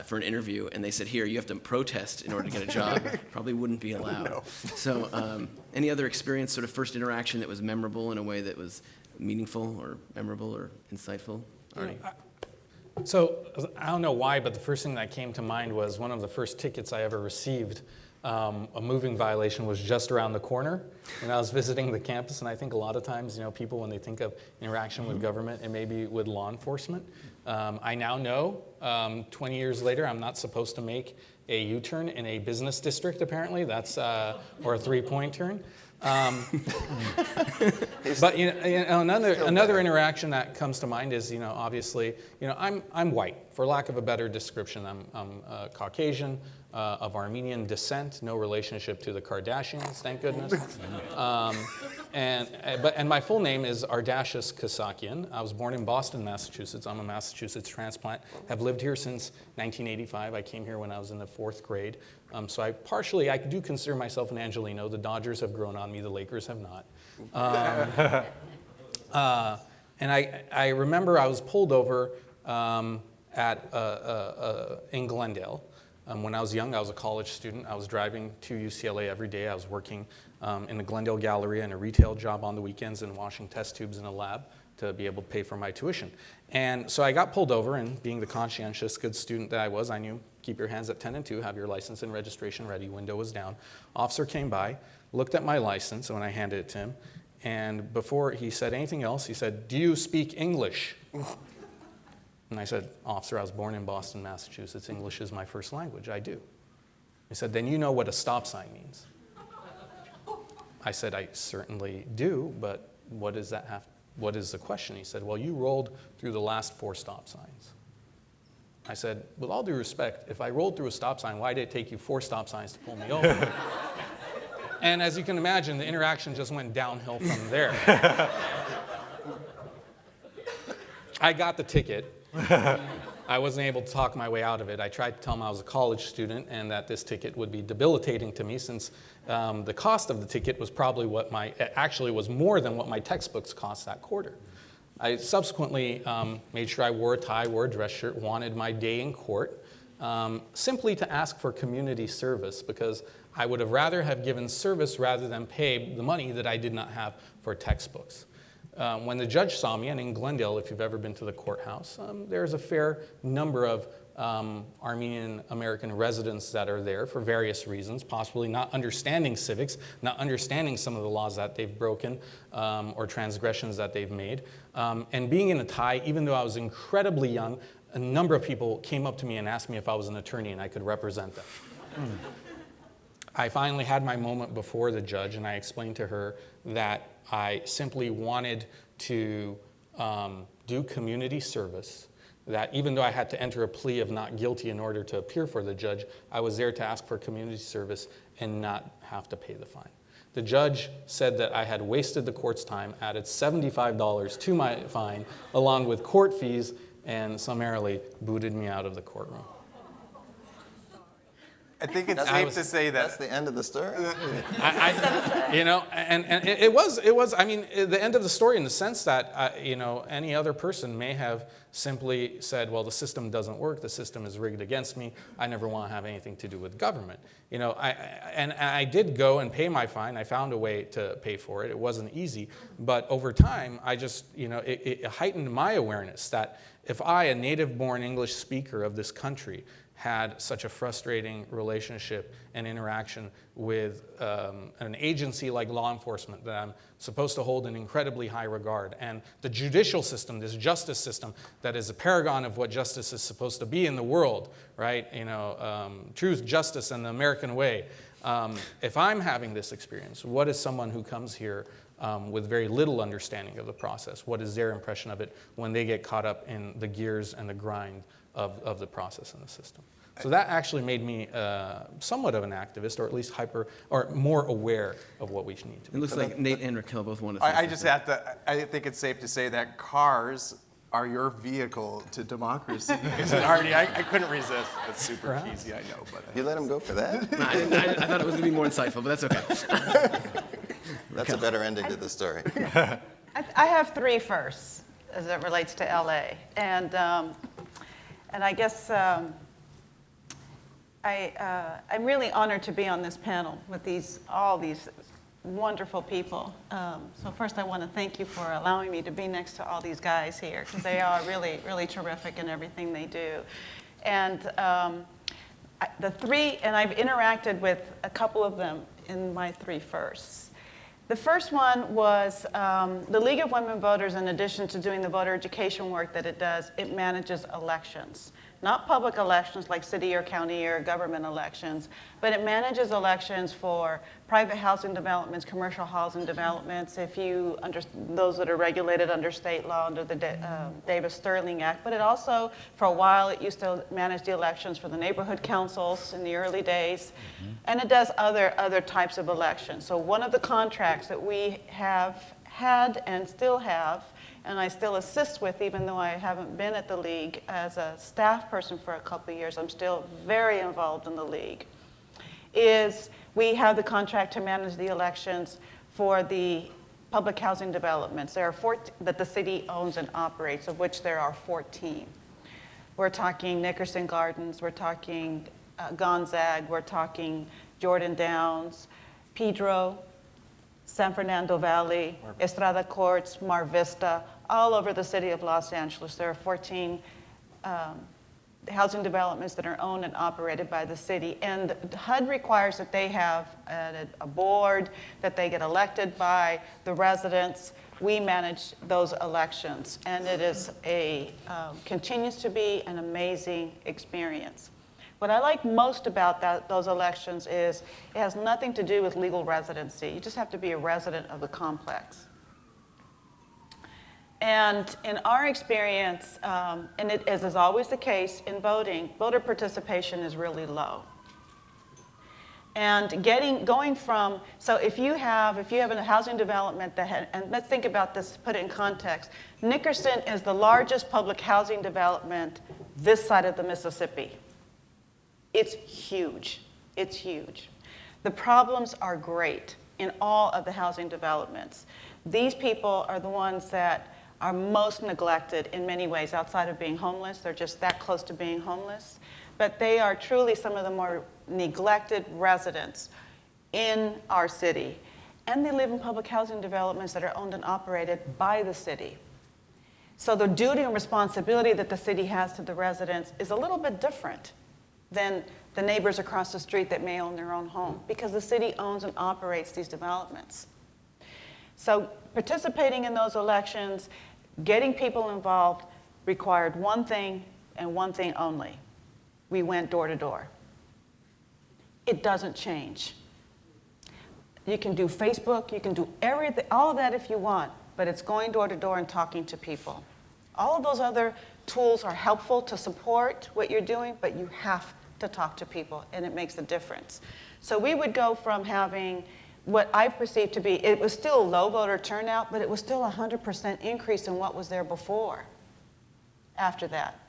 for an interview and they said, here, you have to protest in order to get a job, probably wouldn't be allowed. No. So any other experience, sort of first interaction that was memorable in a way that was meaningful or memorable or insightful? Arnie? So I don't know why, but the first thing that came to mind was one of the first tickets I ever received. A moving violation was just around the corner when I was visiting the campus, and I think a lot of times, people, when they think of interaction with government, it may be with law enforcement. I now know, 20 years later, I'm not supposed to make a U-turn in a business district, apparently. That's, or a three-point turn. But another interaction that comes to mind is, obviously, I'm white, for lack of a better description. I'm Caucasian, of Armenian descent, no relationship to the Kardashians, thank goodness. And my full name is Ardashus Kasakian. I was born in Boston, Massachusetts. I'm a Massachusetts transplant. Have lived here since 1985. I came here when I was in the 4th grade. So I do consider myself an Angelino. The Dodgers have grown on me. The Lakers have not. And I remember I was pulled over in Glendale. When I was young, I was a college student. I was driving to UCLA every day. I was working in the Glendale Galleria and a retail job on the weekends and washing test tubes in a lab to be able to pay for my tuition. And so I got pulled over, and being the conscientious, good student that I was, I knew, keep your hands at 10 and 2, have your license and registration ready, window was down. Officer came by, looked at my license when I handed it to him, and before he said anything else, he said, "Do you speak English?" And I said, "Officer, I was born in Boston, Massachusetts. English is my first language. I do." He said, "Then you know what a stop sign means." I said, "I certainly do, but what does that have? What is the question?" He said, "Well, you rolled through the last 4 stop signs." I said, "With all due respect, if I rolled through a stop sign, why did it take you 4 stop signs to pull me over?" And as you can imagine, the interaction just went downhill from there. I got the ticket. I wasn't able to talk my way out of it. I tried to tell him I was a college student and that this ticket would be debilitating to me since the cost of the ticket was probably actually was more than what my textbooks cost that quarter. I subsequently made sure I wore a tie, wore a dress shirt, wanted my day in court, simply to ask for community service because I would have rather have given service rather than pay the money that I did not have for textbooks. When the judge saw me, and in Glendale, if you've ever been to the courthouse, there's a fair number of Armenian American residents that are there for various reasons, possibly not understanding civics, not understanding some of the laws that they've broken or transgressions that they've made. And being in a tie, even though I was incredibly young, a number of people came up to me and asked me if I was an attorney and I could represent them. I finally had my moment before the judge, and I explained to her that I simply wanted to do community service, that even though I had to enter a plea of not guilty in order to appear for the judge, I was there to ask for community service and not have to pay the fine. The judge said that I had wasted the court's time, added $75 to my fine, along with court fees, and summarily booted me out of the courtroom. I think it's safe to say that. That's the end of the story? It was, I mean, the end of the story in the sense that, any other person may have simply said, well, the system doesn't work, the system is rigged against me, I never want to have anything to do with government. I did go and pay my fine, I found a way to pay for it, it wasn't easy, but over time, I just, it heightened my awareness that if I, a native-born English speaker of this country, had such a frustrating relationship and interaction with an agency like law enforcement that I'm supposed to hold in incredibly high regard. And the judicial system, this justice system that is a paragon of what justice is supposed to be in the world, right? Truth, justice, and the American way. If I'm having this experience, what is someone who comes here with very little understanding of the process? What is their impression of it when they get caught up in the gears and the grind of the process and the system? So that actually made me somewhat of an activist, or at least more aware of what we need to do. It looks like Nate and Raquel both want to say I just have to, I think it's safe to say that cars are your vehicle to democracy. I couldn't resist. That's super cheesy, I know, but You let him go for that? I thought it was going to be more insightful, but that's okay. That's a better ending to the story. I have three firsts as it relates to LA. And I guess I'm really honored to be on this panel with all these wonderful people. So first I want to thank you for allowing me to be next to all these guys here, because they are really, really terrific in everything they do. And and I've interacted with a couple of them in my three firsts. The first one was the League of Women Voters, in addition to doing the voter education work that it does, it manages elections. Not public elections like city or county or government elections, but it manages elections for private housing developments, commercial housing developments, those that are regulated under state law under the Davis-Sterling Act. But it also, for a while, it used to manage the elections for the neighborhood councils in the early days. And it does other types of elections. So one of the contracts that we have had and still have, and I still assist with, even though I haven't been at the League as a staff person for a couple of years, I'm still very involved in the League, is we have the contract to manage the elections for the public housing developments. There are 14 that the city owns and operates, of which there are 14. We're talking Nickerson Gardens, we're talking Gonzague, we're talking Jordan Downs, Pedro, San Fernando Valley, Estrada Courts, Mar Vista, all over the city of Los Angeles. There are 14 housing developments that are owned and operated by the city. And HUD requires that they have a board, that they get elected by the residents. We manage those elections. And it is continues to be an amazing experience. What I like most about those elections is it has nothing to do with legal residency. You just have to be a resident of the complex. And in our experience, and it is always the case in voting, voter participation is really low. And going from, so if you have a housing development and let's think about this, put it in context. Nickerson is the largest public housing development this side of the Mississippi. It's huge. It's huge. The problems are great in all of the housing developments. These people are the ones that are most neglected in many ways outside of being homeless. They're just that close to being homeless. But they are truly some of the more neglected residents in our city. And they live in public housing developments that are owned and operated by the city. So the duty and responsibility that the city has to the residents is a little bit different than the neighbors across the street that may own their own home, because the city owns and operates these developments. So participating in those elections, getting people involved, required one thing and one thing only. We went door to door. It doesn't change. You can do Facebook, you can do everything, all of that if you want, but it's going door to door and talking to people. All of those other tools are helpful to support what you're doing, but you have to talk to people, and it makes a difference. So we would go from having what I perceive to be, it was still low voter turnout, but it was still 100% increase in what was there before, after that.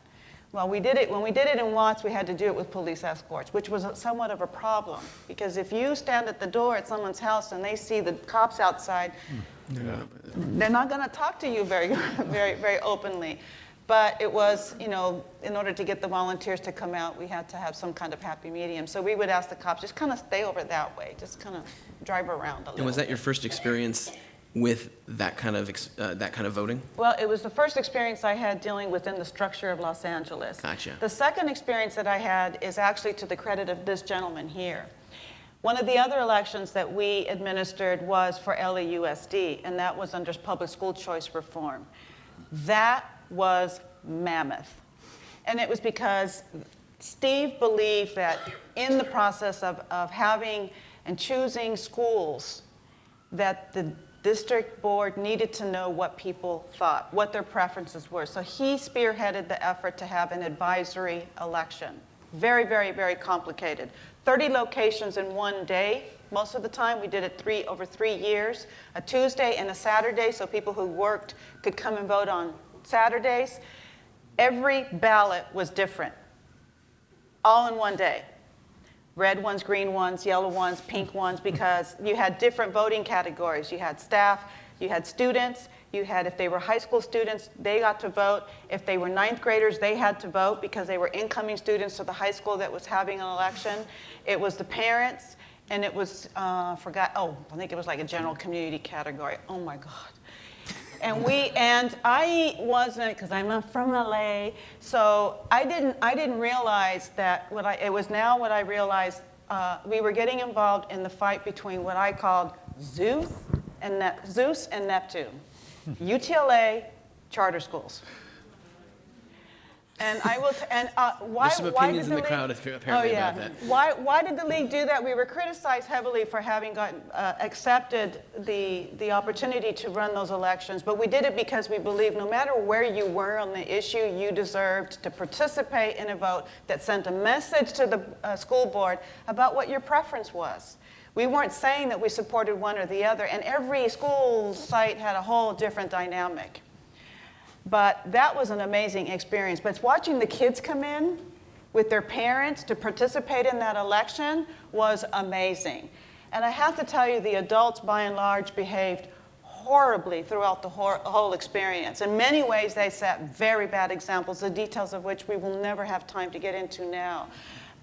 Well, when we did it in Watts, we had to do it with police escorts, which was somewhat of a problem, because if you stand at the door at someone's house and they see the cops outside, they're not going to talk to you very, very, very openly. But it was, in order to get the volunteers to come out, we had to have some kind of happy medium. So we would ask the cops, just kind of stay over that way, just kind of drive around a little. And was that your first experience with that kind of voting? Well, it was the first experience I had dealing within the structure of Los Angeles. Gotcha. The second experience that I had is actually to the credit of this gentleman here. One of the other elections that we administered was for LAUSD, and that was under public school choice reform. That was mammoth. And it was because Steve believed that in the process of having and choosing schools, that the district board needed to know what people thought, what their preferences were. So he spearheaded the effort to have an advisory election. Very, very, very complicated. 30 locations in one day. Most of the time, we did it over 3 years, a Tuesday and a Saturday, so people who worked could come and vote on Saturdays, every ballot was different, all in one day. Red ones, green ones, yellow ones, pink ones, because you had different voting categories. You had staff, you had students, you had, if they were high school students, they got to vote. If they were ninth graders, they had to vote because they were incoming students to the high school that was having an election. It was the parents, and it was, I think it was like a general community category. Oh my God. And I wasn't, because I'm not from LA, so I didn't realize that it was now what I realized, we were getting involved in the fight between what I called Zeus and Neptune, UTLA charter schools. And I will, why? There's some why opinions did in the league- crowd apparently about that. Why did the league do that? We were criticized heavily for having gotten accepted the opportunity to run those elections, but we did it because we believed no matter where you were on the issue, you deserved to participate in a vote that sent a message to the school board about what your preference was. We weren't saying that we supported one or the other, and every school site had a whole different dynamic. But that was an amazing experience. But watching the kids come in with their parents to participate in that election was amazing. And I have to tell you, the adults, by and large, behaved horribly throughout the whole experience. In many ways, they set very bad examples, the details of which we will never have time to get into now.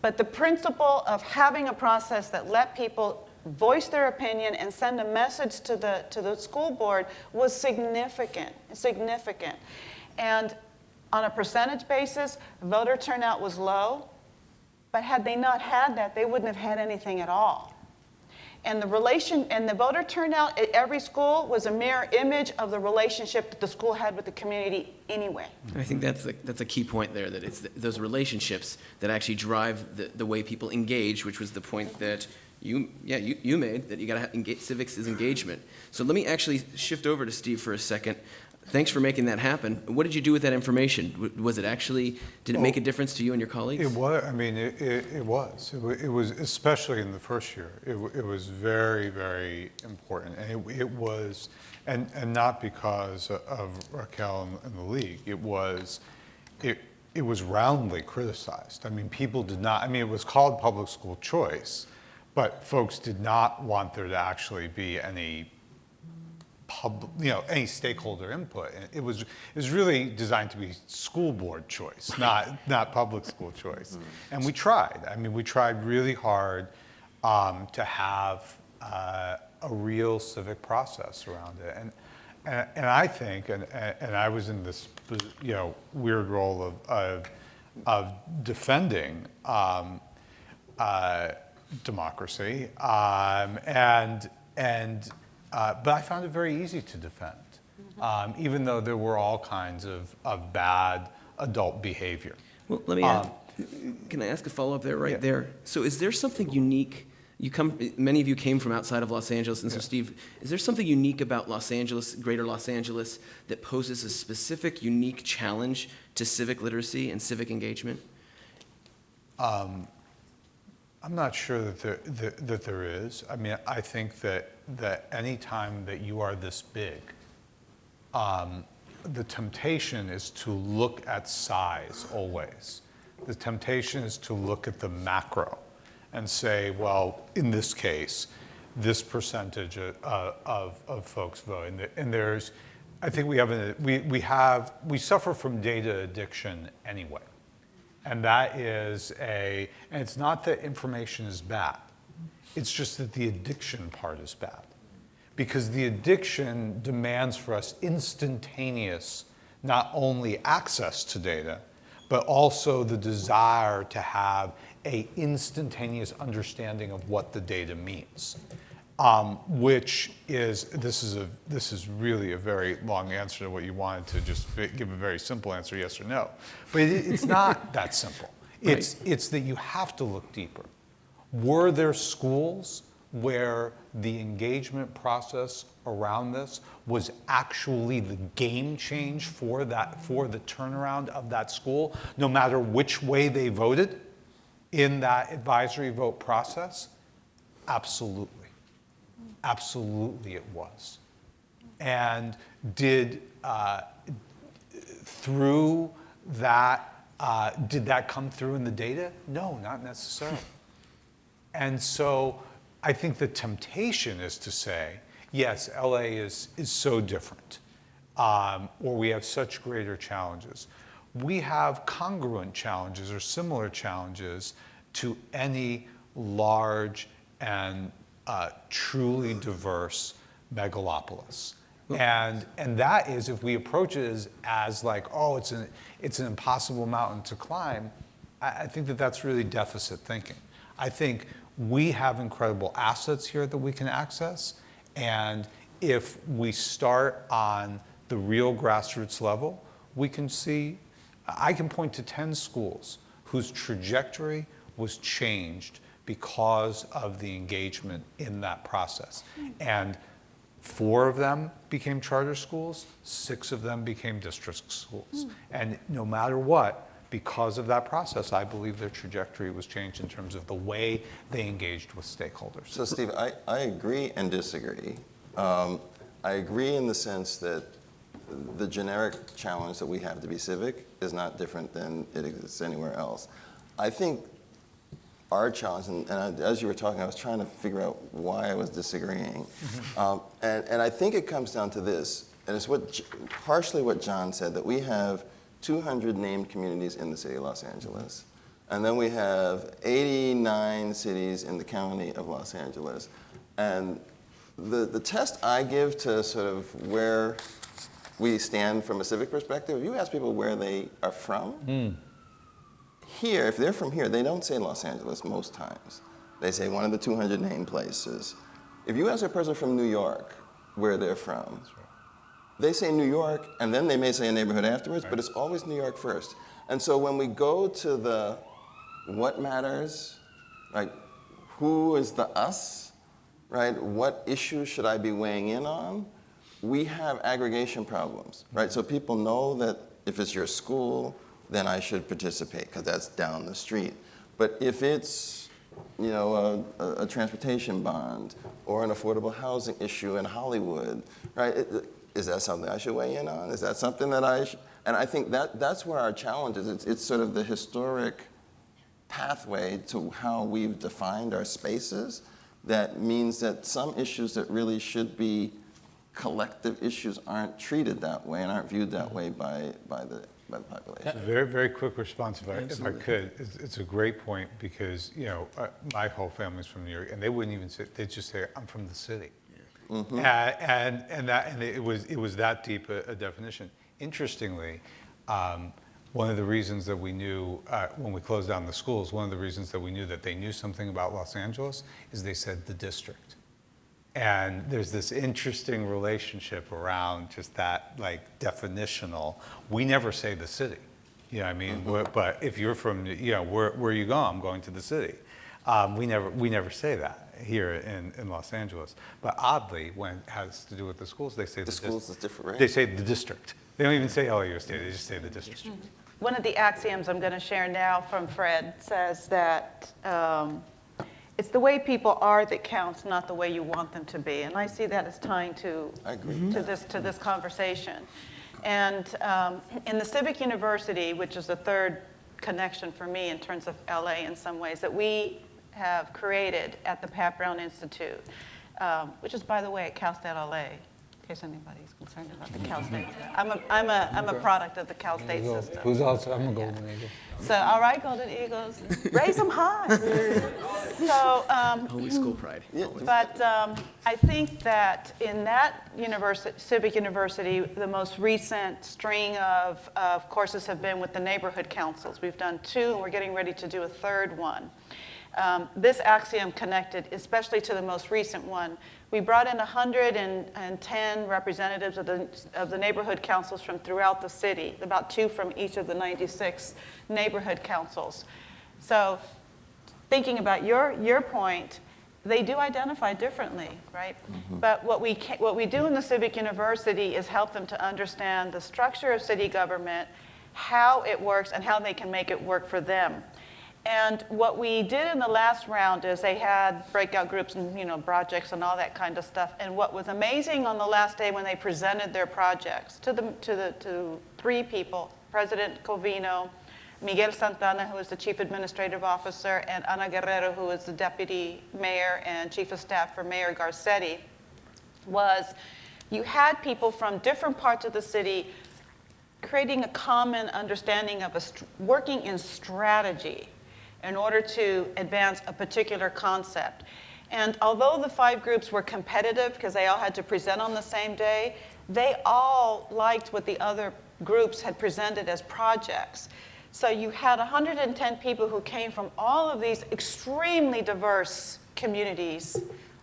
But the principle of having a process that let people voice their opinion and send a message to the school board was significant. And on a percentage basis, voter turnout was low, but had they not had that, they wouldn't have had anything at all. And the voter turnout at every school was a mirror image of the relationship that the school had with the community anyway. I think that's a key point there, that it's those relationships that actually drive the way people engage, which was the point that you made, that you got to engage. Civics is engagement. So let me actually shift over to Steve for a second. Thanks for making that happen. What did you do with that information? Did it make a difference to you and your colleagues? It was. I mean, it was. It was, especially in the first year. It was very, very important, and it was, and not because of Raquel and the league. It was roundly criticized. I mean, people did not. I mean, it was called public school choice, but folks did not want there to actually be any any stakeholder input. And it was really designed to be school board choice, not public school choice. And we tried. I mean, we tried really hard to have a real civic process around it. And I think, and I was in this weird role of defending democracy, but I found it very easy to defend, even though there were all kinds of bad adult behavior. Well, let me ask, can I ask a follow-up there, right there? So is there something unique? Many of you came from outside of Los Angeles, and so Steve, is there something unique about Los Angeles, greater Los Angeles, that poses a specific, unique challenge to civic literacy and civic engagement? I'm not sure that there is. I mean, I think that any time that you are this big, the temptation is to look at size always. The temptation is to look at the macro and say, well, in this case, this percentage of folks vote. And there's, I think we suffer from data addiction anyway. And that is and it's not that information is bad. It's just that the addiction part is bad. Because the addiction demands for us instantaneous, not only access to data, but also the desire to have an instantaneous understanding of what the data means. Which is, this is really a very long answer to what you wanted to just give a very simple answer, yes or no. But it's not that simple. It's that you have to look deeper. Were there schools where the engagement process around this was actually the game change for the turnaround of that school, no matter which way they voted in that advisory vote process? Absolutely. Absolutely it was. And through that, did that come through in the data? No, not necessarily. And so I think the temptation is to say, yes, LA is so different, or we have such greater challenges. We have congruent challenges or similar challenges to any large and truly diverse megalopolis. And that is, if we approach it as like, oh, it's an impossible mountain to climb, I think that's really deficit thinking. I think we have incredible assets here that we can access, and if we start on the real grassroots level, we can see, I can point to 10 schools whose trajectory was changed because of the engagement in that process. And 4 of them became charter schools, 6 of them became district schools. And no matter what, because of that process, I believe their trajectory was changed in terms of the way they engaged with stakeholders. So Steve, I agree and disagree. I agree in the sense that the generic challenge that we have to be civic is not different than it exists anywhere else. I think our challenge, and as you were talking, I was trying to figure out why I was disagreeing. And I think it comes down to this, and it's partially what John said, that we have 200 named communities in the city of Los Angeles. And then we have 89 cities in the county of Los Angeles. And the test I give to sort of where we stand from a civic perspective, if you ask people where they are from, here, if they're from here, they don't say Los Angeles most times. They say one of the 200 named places. If you ask a person from New York where they're from, they say New York, and then they may say a neighborhood afterwards, but it's always New York first. And so when we go to the what matters, like who is the us, right? What issues should I be weighing in on? We have aggregation problems, right? So people know that if it's your school, then I should participate because that's down the street. But if it's, you know, a transportation bond or an affordable housing issue in Hollywood, right? Is that something I should weigh in on? Is that something that I should? And I think that's where our challenge is. It's sort of the historic pathway to how we've defined our spaces that means that some issues that really should be collective issues aren't treated that way and aren't viewed that way by the population. Very, very quick response, if I could. It's a great point because, you know, my whole family's from New York, and they wouldn't even say, they'd just say, I'm from the city. And it was that deep a definition. Interestingly, one of the reasons that we knew when we closed down the schools, one of the reasons that we knew that they knew something about Los Angeles is they said the district. And there's this interesting relationship around just that, like, definitional. We never say the city, you know what I mean? But if you're from, you know, where you go, I'm going to the city. We never say that here in Los Angeles. But oddly, when it has to do with the schools, they say The schools is different, right? They say the district. They don't even say LAU State, they just say the district. One of the axioms I'm going to share now from Fred says that it's the way people are that counts, not the way you want them to be. And I see that as tying to this conversation. And in the Civic University, which is the third connection for me in terms of LA in some ways, that we have created at the Pat Brown Institute, which is, by the way, at Cal State LA, in case anybody's concerned about the Cal State. I'm a product of the Cal State system. Who's also? I'm a Golden Eagle. So, all right, Golden Eagles, raise them high. So, Holy school pride. but I think that in that Civic University, the most recent string of courses have been with the neighborhood councils. We've done 2, and we're getting ready to do a 3rd one. This axiom connected, especially to the most recent one. We brought in 110 representatives of the neighborhood councils from throughout the city, about 2 from each of the 96 neighborhood councils. So thinking about your point, they do identify differently, right? But what we do in the Civic University is help them to understand the structure of city government, how it works, and how they can make it work for them. And what we did in the last round is they had breakout groups and projects and all that kind of stuff. And what was amazing on the last day when they presented their projects to three people, President Covino, Miguel Santana, who is the Chief Administrative Officer, and Ana Guerrero, who is the Deputy Mayor and Chief of Staff for Mayor Garcetti, was you had people from different parts of the city creating a common understanding of working in strategy in order to advance a particular concept. And although the 5 groups were competitive because they all had to present on the same day, they all liked what the other groups had presented as projects. So you had 110 people who came from all of these extremely diverse communities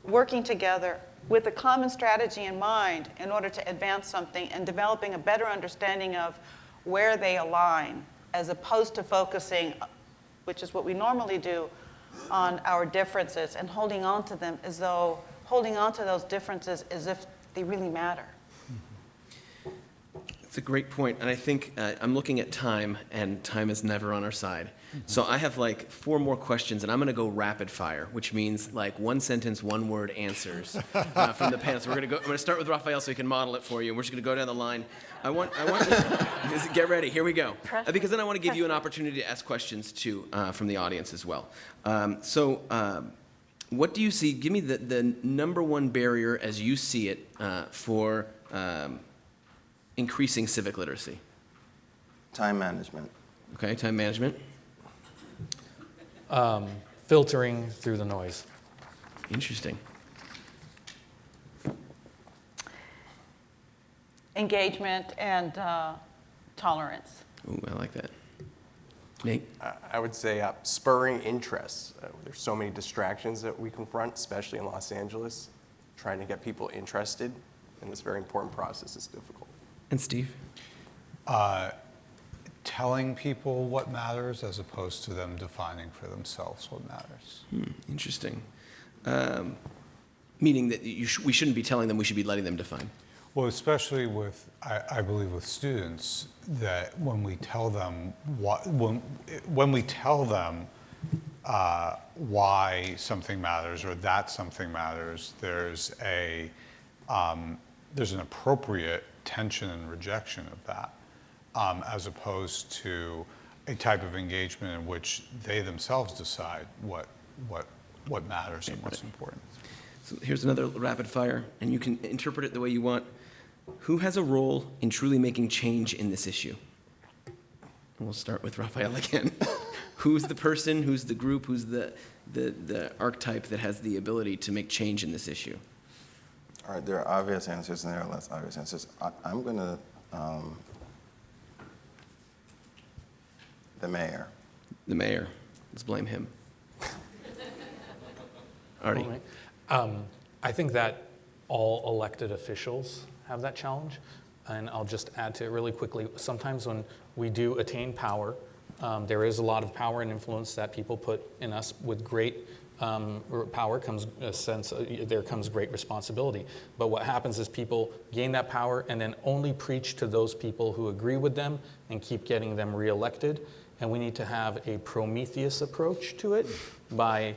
working together with a common strategy in mind in order to advance something and developing a better understanding of where they align, as opposed to focusing, which is what we normally do, on our differences and holding on to them as though, holding on to those differences as if they really matter. It's a great point, and I think I'm looking at time, and time is never on our side. So I have like 4 more questions, and I'm going to go rapid fire, which means like 1 sentence, 1 word answers from the panel. So I'm going to start with Rafael so he can model it for you, and we're just going to go down the line. I want get ready. Here we go. Because then I want to give you an opportunity to ask questions too from the audience as well. What do you see? Give me the number 1 barrier as you see it for increasing civic literacy. Time management. Okay, time management. Filtering through the noise. Interesting. Engagement and tolerance. Ooh, I like that. Nate? I would say spurring interest. There's so many distractions that we confront, especially in Los Angeles. Trying to get people interested in this very important process is difficult. And Steve? Telling people what matters as opposed to them defining for themselves what matters. Interesting. Meaning that we shouldn't be telling them, we should be letting them define. Well, especially with, I believe with students, that when we tell them when we tell them why something matters or that something matters, there's an appropriate tension and rejection of that, as opposed to a type of engagement in which they themselves decide what matters and what's important. So here's another rapid fire, and you can interpret it the way you want. Who has a role in truly making change in this issue? And we'll start with Rafael again. Who's the person, who's the group, who's the archetype that has the ability to make change in this issue? All right, there are obvious answers and there are less obvious answers. I'm going to, the mayor. The mayor. Let's blame him. Artie? I think that all elected officials have that challenge. And I'll just add to it really quickly. Sometimes when we do attain power, there is a lot of power and influence that people put in us. With great power comes a sense, there comes great responsibility. But what happens is people gain that power and then only preach to those people who agree with them and keep getting them reelected. And we need to have a Prometheus approach to it by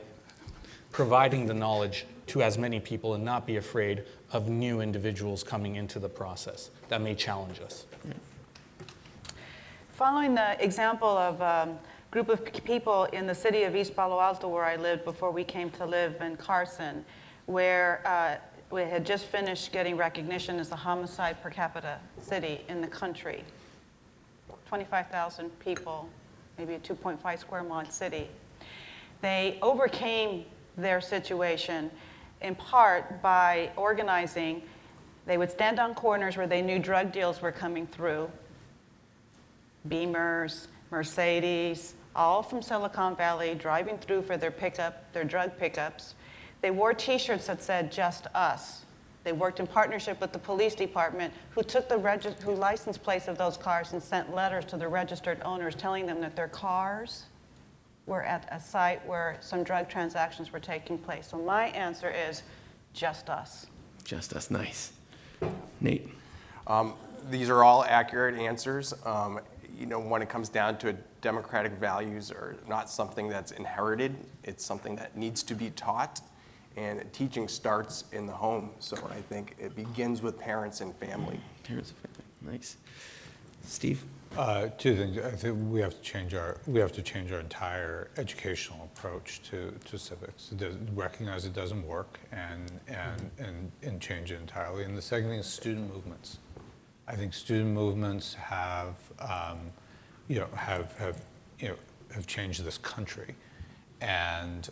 providing the knowledge to as many people and not be afraid of new individuals coming into the process that may challenge us. Following the example of a group of people in the city of East Palo Alto where I lived before we came to live in Carson, where we had just finished getting recognition as the homicide per capita city in the country. 25,000 people, maybe a 2.5 square mile city. They overcame their situation in part by organizing. They would stand on corners where they knew drug deals were coming through. Beamers, Mercedes, all from Silicon Valley, driving through for their drug pickups. They wore t-shirts that said, "Just Us." They worked in partnership with the police department, who took the license plates of those cars and sent letters to the registered owners telling them that their cars were at a site where some drug transactions were taking place. So my answer is just us. Just us, nice. Nate? These are all accurate answers. when it comes down to it, democratic values are not something that's inherited. It's something that needs to be taught, and teaching starts in the home. So I think it begins with parents and family. Parents and family. Nice. Steve? Two things. I think we have to change our entire educational approach to civics. Recognize it doesn't work and change it entirely. And the second thing is student movements. I think student movements have changed this country, and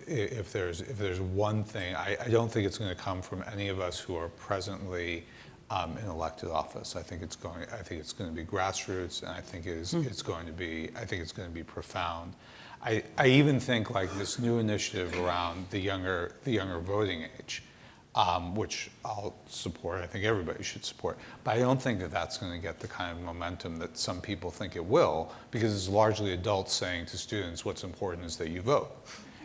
if there's one thing, I don't think it's going to come from any of us who are presently in elected office. I think it's going to be grassroots, and I think it's going to be profound. I even think like this new initiative around the younger voting age, which I'll support. I think everybody should support. But I don't think that that's going to get the kind of momentum that some people think it will, because it's largely adults saying to students, what's important is that you vote.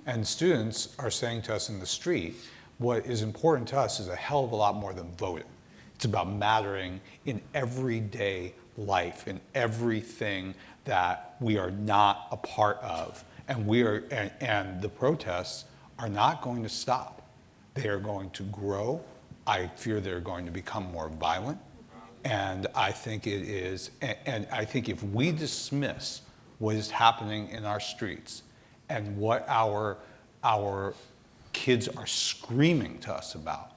And students are saying to us in the street, what is important to us is a hell of a lot more than voting. It's about mattering in everyday life, in everything that we are not a part of. And and the protests are not going to stop. They are going to grow. I fear they're going to become more violent. And I think it is, and I think if we dismiss what is happening in our streets and what our kids are screaming to us about,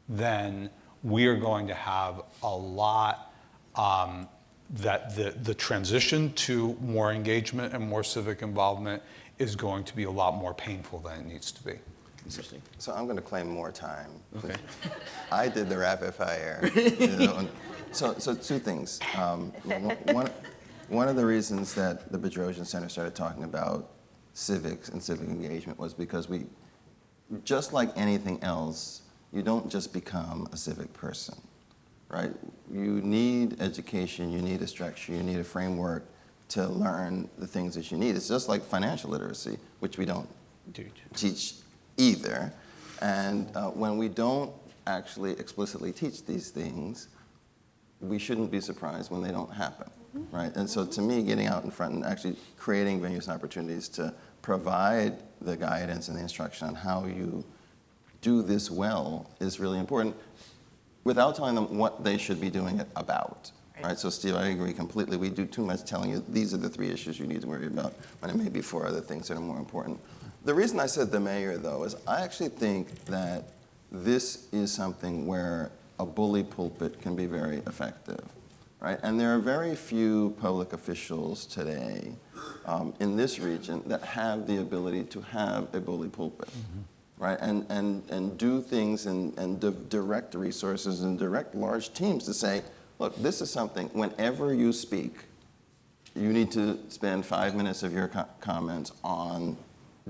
then we are going to have a lot, that the transition to more engagement and more civic involvement is going to be a lot more painful than it needs to be. Interesting. So I'm going to claim more time. Okay. I did the rapid fire. So two things. One of the reasons that the Bedrosian Center started talking about civics and civic engagement was because we, just like anything else, you don't just become a civic person, right? You need education, you need a structure, you need a framework to learn the things that you need. It's just like financial literacy, which we don't teach either. And when we don't actually explicitly teach these things, we shouldn't be surprised when they don't happen, right? And so to me, getting out in front and actually creating venues and opportunities to provide the guidance and the instruction on how you do this well is really important, without telling them what they should be doing it about. Right? So Steve, I agree completely. We do too much telling you these are the 3 issues you need to worry about, when it may be 4 other things that are more important. The reason I said the mayor, though, is I actually think that this is something where a bully pulpit can be very effective, right? And there are very few public officials today in this region that have the ability to have a bully pulpit. Right, and do things and direct resources and direct large teams to say, look, this is something, whenever you speak, you need to spend 5 minutes of your comments on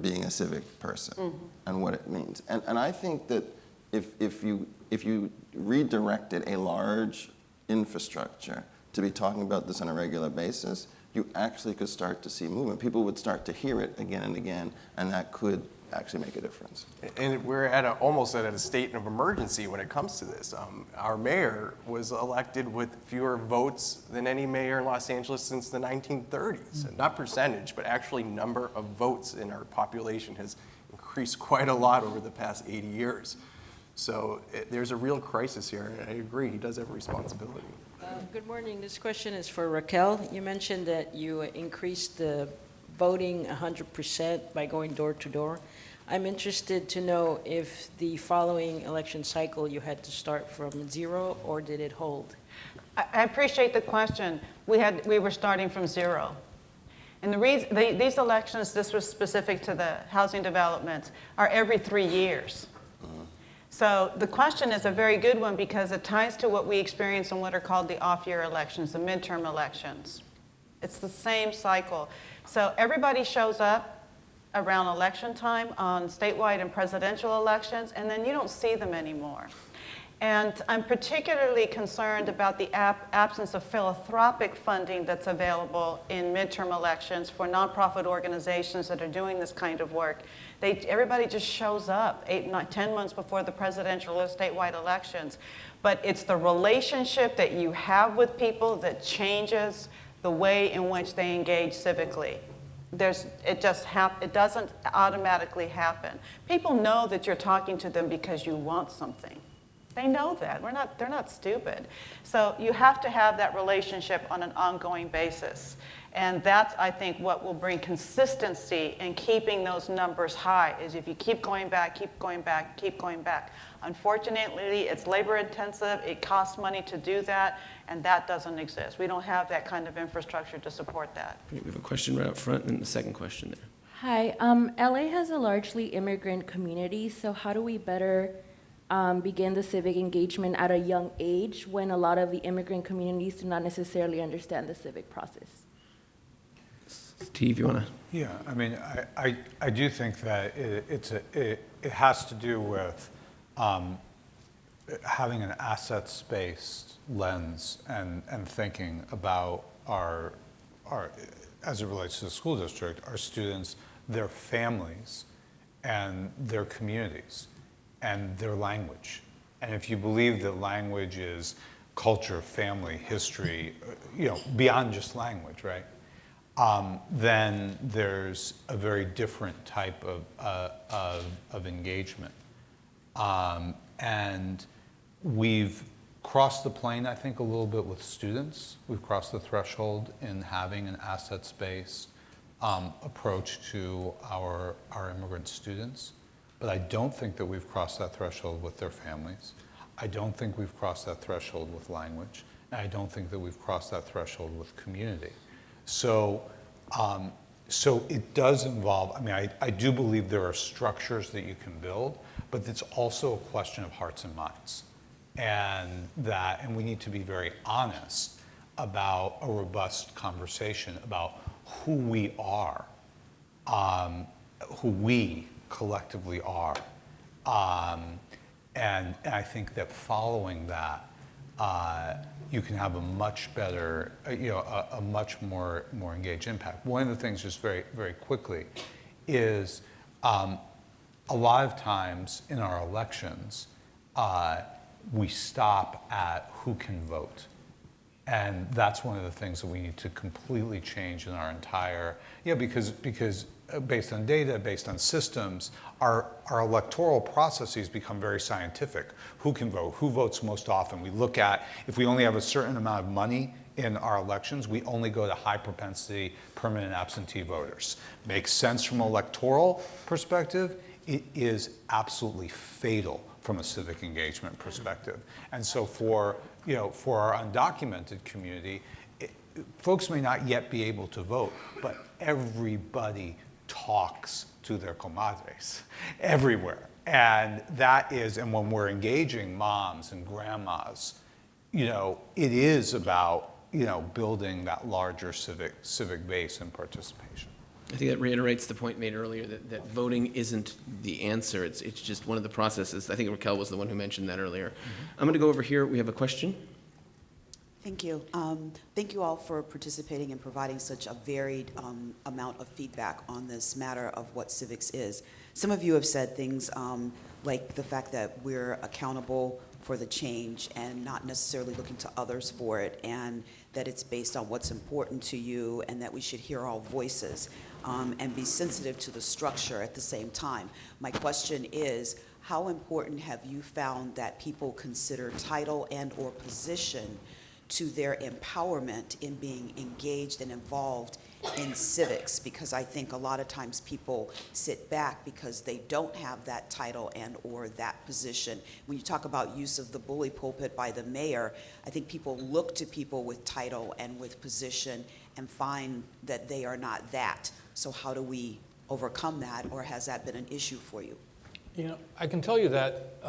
being a civic person and what it means. And I think that if you redirected a large infrastructure to be talking about this on a regular basis, you actually could start to see movement. People would start to hear it again and again, and that could actually make a difference. And we're almost at a state of emergency when it comes to this. Our mayor was elected with fewer votes than any mayor in Los Angeles since the 1930s. Not percentage, but actually number of votes in our population has increased quite a lot over the past 80 years. So there's a real crisis here, and I agree, he does have a responsibility. Good morning. This question is for Raquel. You mentioned that you increased the voting 100% by going door to door. I'm interested to know if the following election cycle you had to start from 0, or did it hold? I appreciate the question. We were starting from 0. And the reason, these elections, this was specific to the housing developments, are every 3 years. So the question is a very good one because it ties to what we experience in what are called the off-year elections, the midterm elections. It's the same cycle. So everybody shows up around election time on statewide and presidential elections, and then you don't see them anymore. And I'm particularly concerned about the absence of philanthropic funding that's available in midterm elections for nonprofit organizations that are doing this kind of work. Everybody just shows up 8, 9, 10 months before the presidential or statewide elections. But it's the relationship that you have with people that changes the way in which they engage civically. It doesn't automatically happen. People know that you're talking to them because you want something. They know that. They're not stupid. So you have to have that relationship on an ongoing basis. And that's, I think, what will bring consistency in keeping those numbers high, is if you keep going back, keep going back, keep going back. Unfortunately, it's labor intensive, it costs money to do that, and that doesn't exist. We don't have that kind of infrastructure to support that. We have a question right up front and the second question there. Hi, LA has a largely immigrant community, so how do we better begin the civic engagement at a young age when a lot of the immigrant communities do not necessarily understand the civic process? Steve, you want to? Yeah, I mean, I do think that it has to do with having an assets-based lens and thinking about our, as it relates to the school district, our students, their families, and their communities, and their language. And if you believe that language is culture, family, history, beyond just language, right? Then there's a very different type of engagement. And we've crossed the plane, I think, a little bit with students. We've crossed the threshold in having an assets-based approach to our immigrant students. But I don't think that we've crossed that threshold with their families. I don't think we've crossed that threshold with language. And I don't think that we've crossed that threshold with community. So it does involve, I mean, I do believe there are structures that you can build, but it's also a question of hearts and minds. And we need to be very honest about a robust conversation about who we are, who we collectively are. And I think that following that, you can have a much better, a much more engaged impact. One of the things, just very, very quickly, is a lot of times in our elections, we stop at who can vote. And that's one of the things that we need to completely change in our entire, because based on data, based on systems, our electoral processes become very scientific. Who can vote? Who votes most often? We look at, if we only have a certain amount of money in our elections, we only go to high propensity permanent absentee voters. Makes sense from an electoral perspective. It is absolutely fatal from a civic engagement perspective. And so for our undocumented community, folks may not yet be able to vote, but everybody talks to their comadres everywhere. And and when we're engaging moms and grandmas, it is about, building that larger civic base and participation. I think that reiterates the point made earlier that voting isn't the answer. It's just one of the processes. I think Raquel was the one who mentioned that earlier. I'm going to go over here. We have a question. Thank you. Thank you all for participating and providing such a varied amount of feedback on this matter of what civics is. Some of you have said things like the fact that we're accountable for the change and not necessarily looking to others for it, and that it's based on what's important to you, and that we should hear all voices and be sensitive to the structure at the same time. My question is, how important have you found that people consider title and or position to their empowerment in being engaged and involved in civics? Because I think a lot of times people sit back because they don't have that title and or that position. When you talk about use of the bully pulpit by the mayor, I think people look to people with title and with position and find that they are not that. So how do we overcome that, or has that been an issue for you? I can tell you that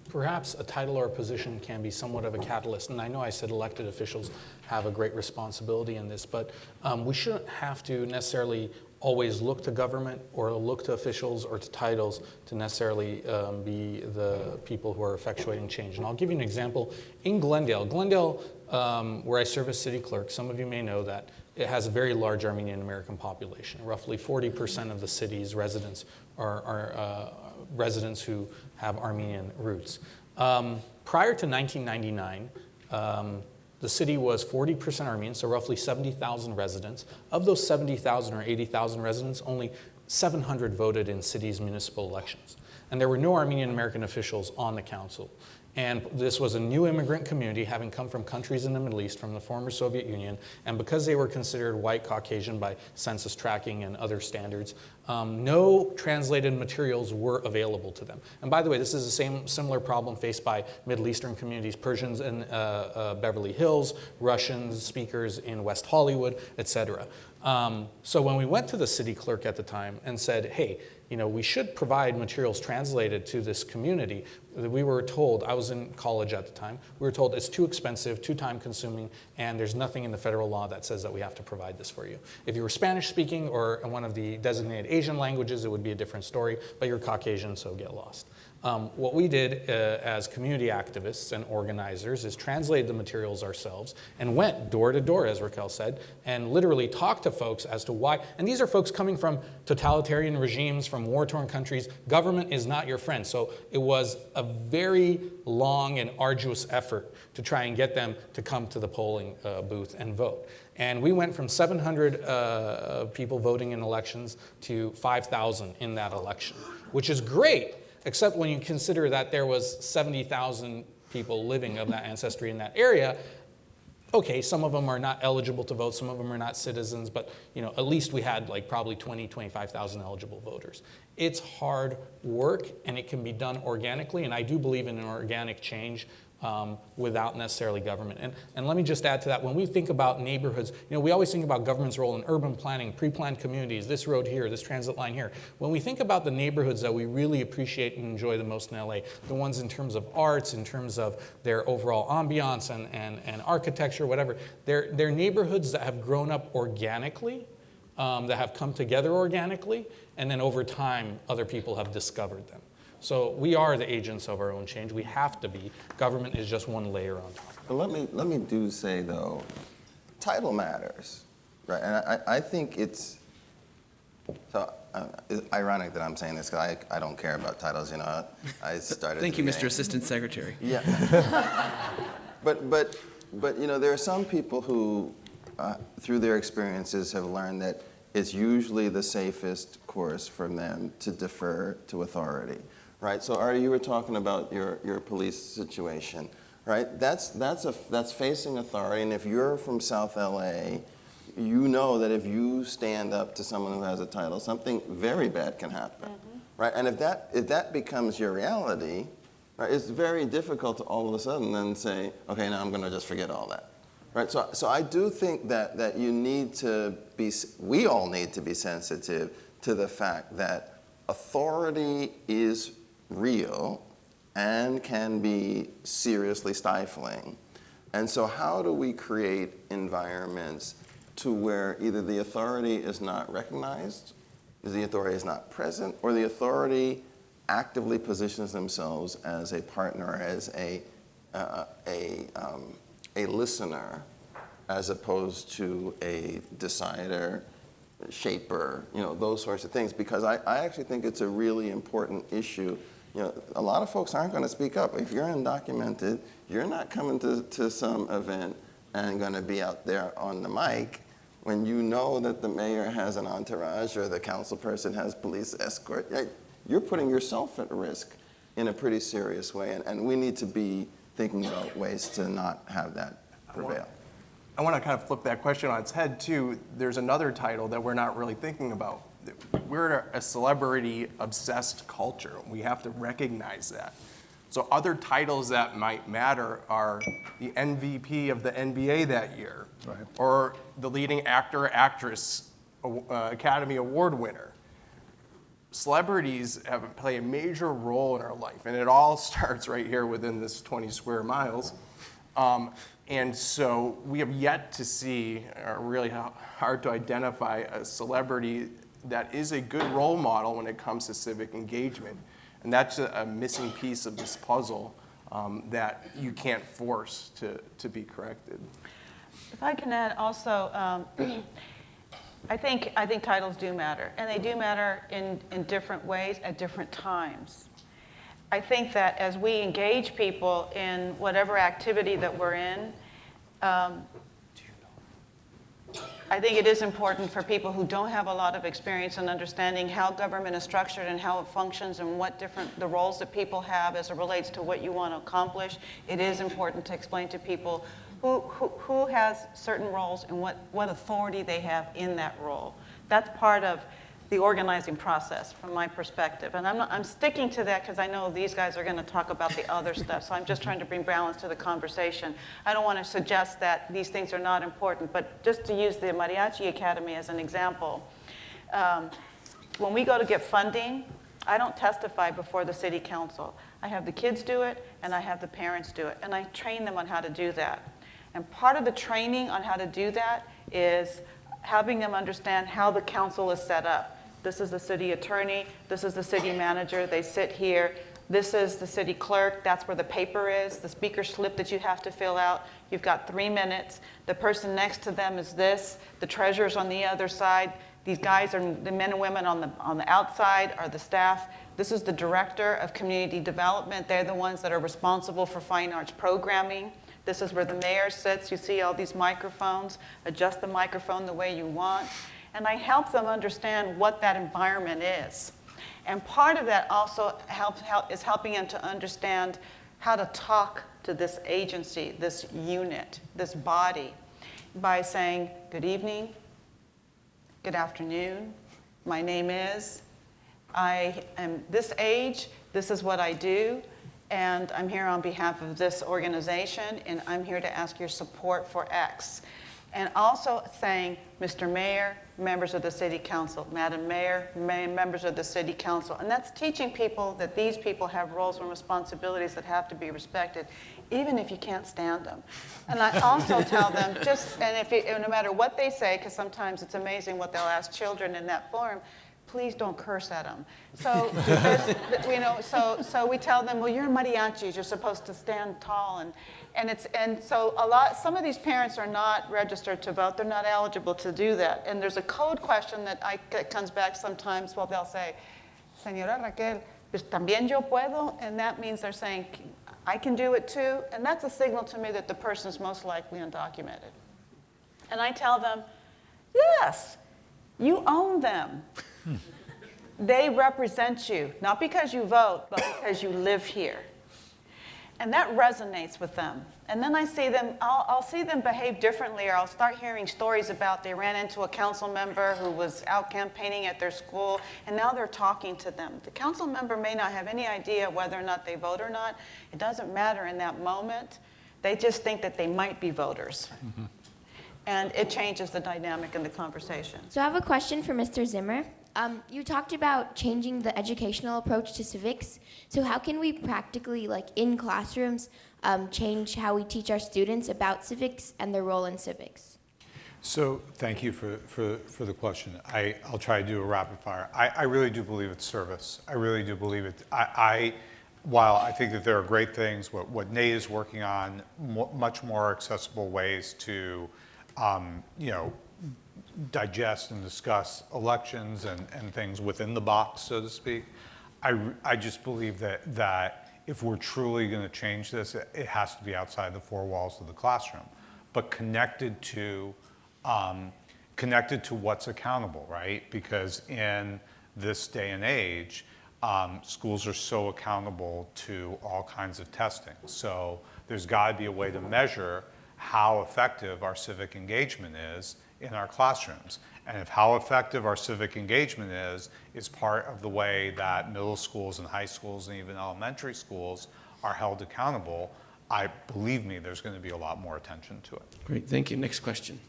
perhaps a title or a position can be somewhat of a catalyst. And I know I said elected officials have a great responsibility in this, but we shouldn't have to necessarily always look to government or look to officials or to titles to necessarily be the people who are effectuating change. And I'll give you an example. In Glendale, where I serve as city clerk, some of you may know that it has a very large Armenian American population. Roughly 40% of the city's residents are residents who have Armenian roots. Prior to 1999, the city was 40% Armenian, so roughly 70,000 residents. Of those 70,000 or 80,000 residents, only 700 voted in city's municipal elections. And there were no Armenian American officials on the council. And this was a new immigrant community having come from countries in the Middle East, from the former Soviet Union, and because they were considered white Caucasian by census tracking and other standards, no translated materials were available to them. And by the way, this is the similar problem faced by Middle Eastern communities, Persians in Beverly Hills, Russian speakers in West Hollywood, etc. So when we went to the city clerk at the time and said, hey, we should provide materials translated to this community, we were told, I was in college at the time, we were told it's too expensive, too time consuming, and there's nothing in the federal law that says that we have to provide this for you. If you were Spanish speaking or one of the designated Asian languages, it would be a different story, but you're Caucasian, so get lost. What we did as community activists and organizers is translate the materials ourselves and went door to door, as Raquel said, and literally talked to folks as to why. And these are folks coming from totalitarian regimes, from war-torn countries. Government is not your friend. So it was a very long and arduous effort to try and get them to come to the polling booth and vote. And we went from 700 people voting in elections to 5,000 in that election, which is great. Except when you consider that there was 70,000 people living of that ancestry in that area. Okay, some of them are not eligible to vote, some of them are not citizens, but at least we had like probably 25,000 eligible voters. It's hard work, and it can be done organically, and I do believe in an organic change without necessarily government. And let me just add to that, when we think about neighborhoods, we always think about government's role in urban planning, pre-planned communities, this road here, this transit line here. When we think about the neighborhoods that we really appreciate and enjoy the most in LA, the ones in terms of arts, in terms of their overall ambiance and architecture, whatever, they're neighborhoods that have grown up organically, that have come together organically, and then over time, other people have discovered them. So we are the agents of our own change. We have to be. Government is just one layer on top. But let me do say, though, title matters, right? And I think it's ironic that I'm saying this, because I don't care about titles, I started. Thank you, Mr. Assistant Secretary. Yeah. but there are some people who, through their experiences, have learned that it's usually the safest course for them to defer to authority. Right, so Artie, you were talking about your police situation, right? That's facing authority, and if you're from South LA, you know that if you stand up to someone who has a title, something very bad can happen, right? And if that becomes your reality, right, it's very difficult to all of a sudden then say, okay, now I'm going to just forget all that, right? So I do think that you need to we all need to be sensitive to the fact that authority is real and can be seriously stifling. And so how do we create environments to where either the authority is not recognized, the authority is not present, or the authority actively positions themselves as a partner, as a listener, as opposed to a decider, shaper, those sorts of things, because I actually think it's a really important issue. A lot of folks aren't going to speak up. If you're undocumented, you're not coming to some event and going to be out there on the mic when you know that the mayor has an entourage or the council person has police escort. You're putting yourself at risk in a pretty serious way, and we need to be thinking about ways to not have that prevail. I want to kind of flip that question on its head, too. There's another title that we're not really thinking about. We're a celebrity-obsessed culture. We have to recognize that. So other titles that might matter are the MVP of the NBA that year, right, or the leading actor or actress Academy Award winner. Celebrities play a major role in our life, and it all starts right here within this 20 square miles. And so we have yet to see, or really hard to identify, a celebrity that is a good role model when it comes to civic engagement. And that's a missing piece of this puzzle that you can't force to be corrected. If I can add also, I think titles do matter, and they do matter in different ways at different times. I think that as we engage people in whatever activity that we're in, I think it is important for people who don't have a lot of experience in understanding how government is structured and how it functions and what the roles that people have as it relates to what you want to accomplish. It is important to explain to people who has certain roles and what authority they have in that role. That's part of the organizing process from my perspective. And I'm sticking to that because I know these guys are going to talk about the other stuff. So I'm just trying to bring balance to the conversation. I don't want to suggest that these things are not important, but just to use the Mariachi Academy as an example, when we go to get funding, I don't testify before the city council. I have the kids do it, and I have the parents do it, and I train them on how to do that. And part of the training on how to do that is having them understand how the council is set up. This is the city attorney, this is the city manager, they sit here. This is the city clerk, that's where the paper is, the speaker slip that you have to fill out. You've got 3 minutes. The person next to them is this, the treasurer's on the other side. These guys are the men and women on the outside are the staff. This is the director of community development. They're the ones that are responsible for fine arts programming. This is where the mayor sits. You see all these microphones. Adjust the microphone the way you want. And I help them understand what that environment is. And part of that also is helping them to understand how to talk to this agency, this unit, this body, by saying, good evening, good afternoon, my name is, I am this age, this is what I do, and I'm here on behalf of this organization, and I'm here to ask your support for X. And also saying, Mr. Mayor, members of the City Council, Madam Mayor, members of the City Council. And that's teaching people that these people have roles and responsibilities that have to be respected, even if you can't stand them. And I also tell them, no matter what they say, because sometimes it's amazing what they'll ask children in that forum, please don't curse at them. So, so we tell them, well, you're mariachis, you're supposed to stand tall, and so some of these parents are not registered to vote, they're not eligible to do that. And there's a code question that comes back sometimes, well, they'll say, Señora Raquel, pues también yo puedo, and that means they're saying, I can do it too, and that's a signal to me that the person's most likely undocumented. And I tell them, yes, you own them. They represent you, not because you vote, but because you live here. And that resonates with them. And then I see them, I'll see them behave differently, or I'll start hearing stories about they ran into a council member who was out campaigning at their school, and now they're talking to them. The council member may not have any idea whether or not they vote or not. It doesn't matter in that moment. They just think that they might be voters. Mm-hmm. And it changes the dynamic in the conversation. So I have a question for Mr. Zimmer. You talked about changing the educational approach to civics. So how can we practically, like in classrooms, change how we teach our students about civics and their role in civics? So thank you for the question. I'll try to do a rapid fire. I really do believe it's service. I really do believe it. While I think that there are great things, what Nate is working on, much more accessible ways to digest and discuss elections and things within the box, so to speak. I just believe that if we're truly going to change this, it has to be outside the four walls of the classroom, but connected to what's accountable, right? Because in this day and age, schools are so accountable to all kinds of testing. So there's got to be a way to measure how effective our civic engagement is in our classrooms. And if how effective our civic engagement is part of the way that middle schools and high schools and even elementary schools are held accountable, believe me, there's going to be a lot more attention to it. Great, thank you. Next question.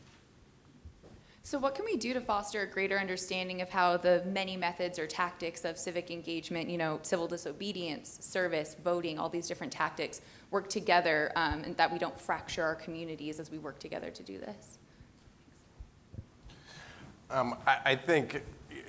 So what can we do to foster a greater understanding of how the many methods or tactics of civic engagement, civil disobedience, service, voting, all these different tactics work together, and that we don't fracture our communities as we work together to do this? I think,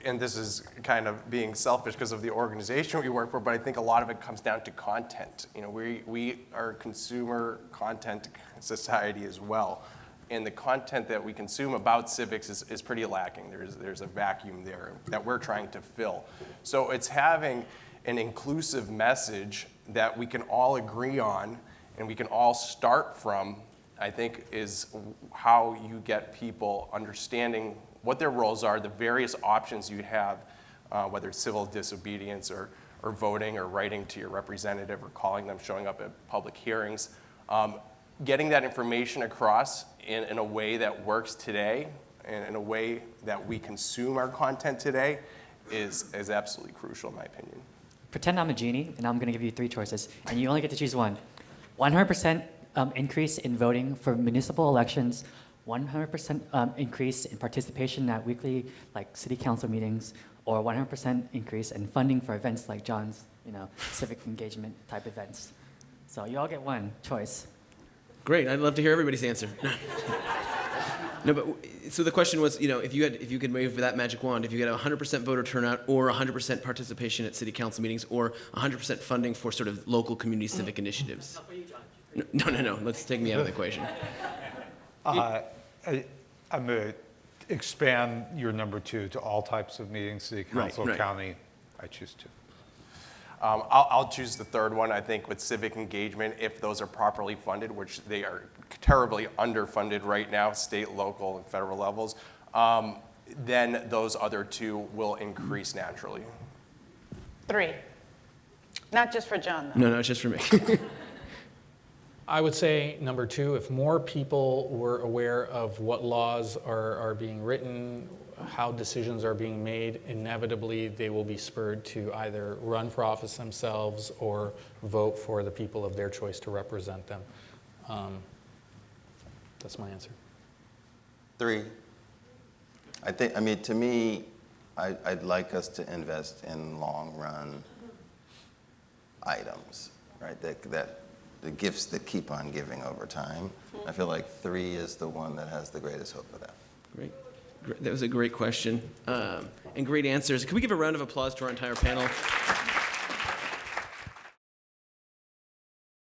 and this is kind of being selfish because of the organization we work for, but I think a lot of it comes down to content. We are a consumer content society as well. and the content that we consume about civics is pretty lacking. There's a vacuum there that we're trying to fill. So it's having an inclusive message that we can all agree on and we can all start from, I think, is how you get people understanding what their roles are, the various options you have, whether it's civil disobedience or voting or writing to your representative or calling them, showing up at public hearings. Getting that information across in a way that works today and in a way that we consume our content today is absolutely crucial in my opinion. Pretend I'm a genie, and I'm going to give you 3 choices, and you only get to choose one. 100% increase in voting for municipal elections, 100% increase in participation at weekly, like city council meetings, or 100% increase in funding for events like John's, civic engagement type events. So you all get one choice. Great. I'd love to hear everybody's answer. No, but so the question was, if you could wave that magic wand, if you get 100% voter turnout, or 100% participation at city council meetings, or 100% funding for sort of local community civic initiatives. No. Let's take me out of the equation. I'm going to expand your number 2 to all types of meetings, city council, Right. county. I choose 2. I'll choose the third one. I think with civic engagement, if those are properly funded, which they are terribly underfunded right now, state, local, and federal levels, then those other 2 will increase naturally. 3. Not just for John, though. No, it's just for me. I would say number 2, if more people were aware of what laws are being written, how decisions are being made, inevitably they will be spurred to either run for office themselves or vote for the people of their choice to represent them. That's my answer. 3. To me, I'd like us to invest in long-run items, right? That the gifts that keep on giving over time. I feel like 3 is the one that has the greatest hope of that. Great. That was a great question and great answers. Can we give a round of applause to our entire panel?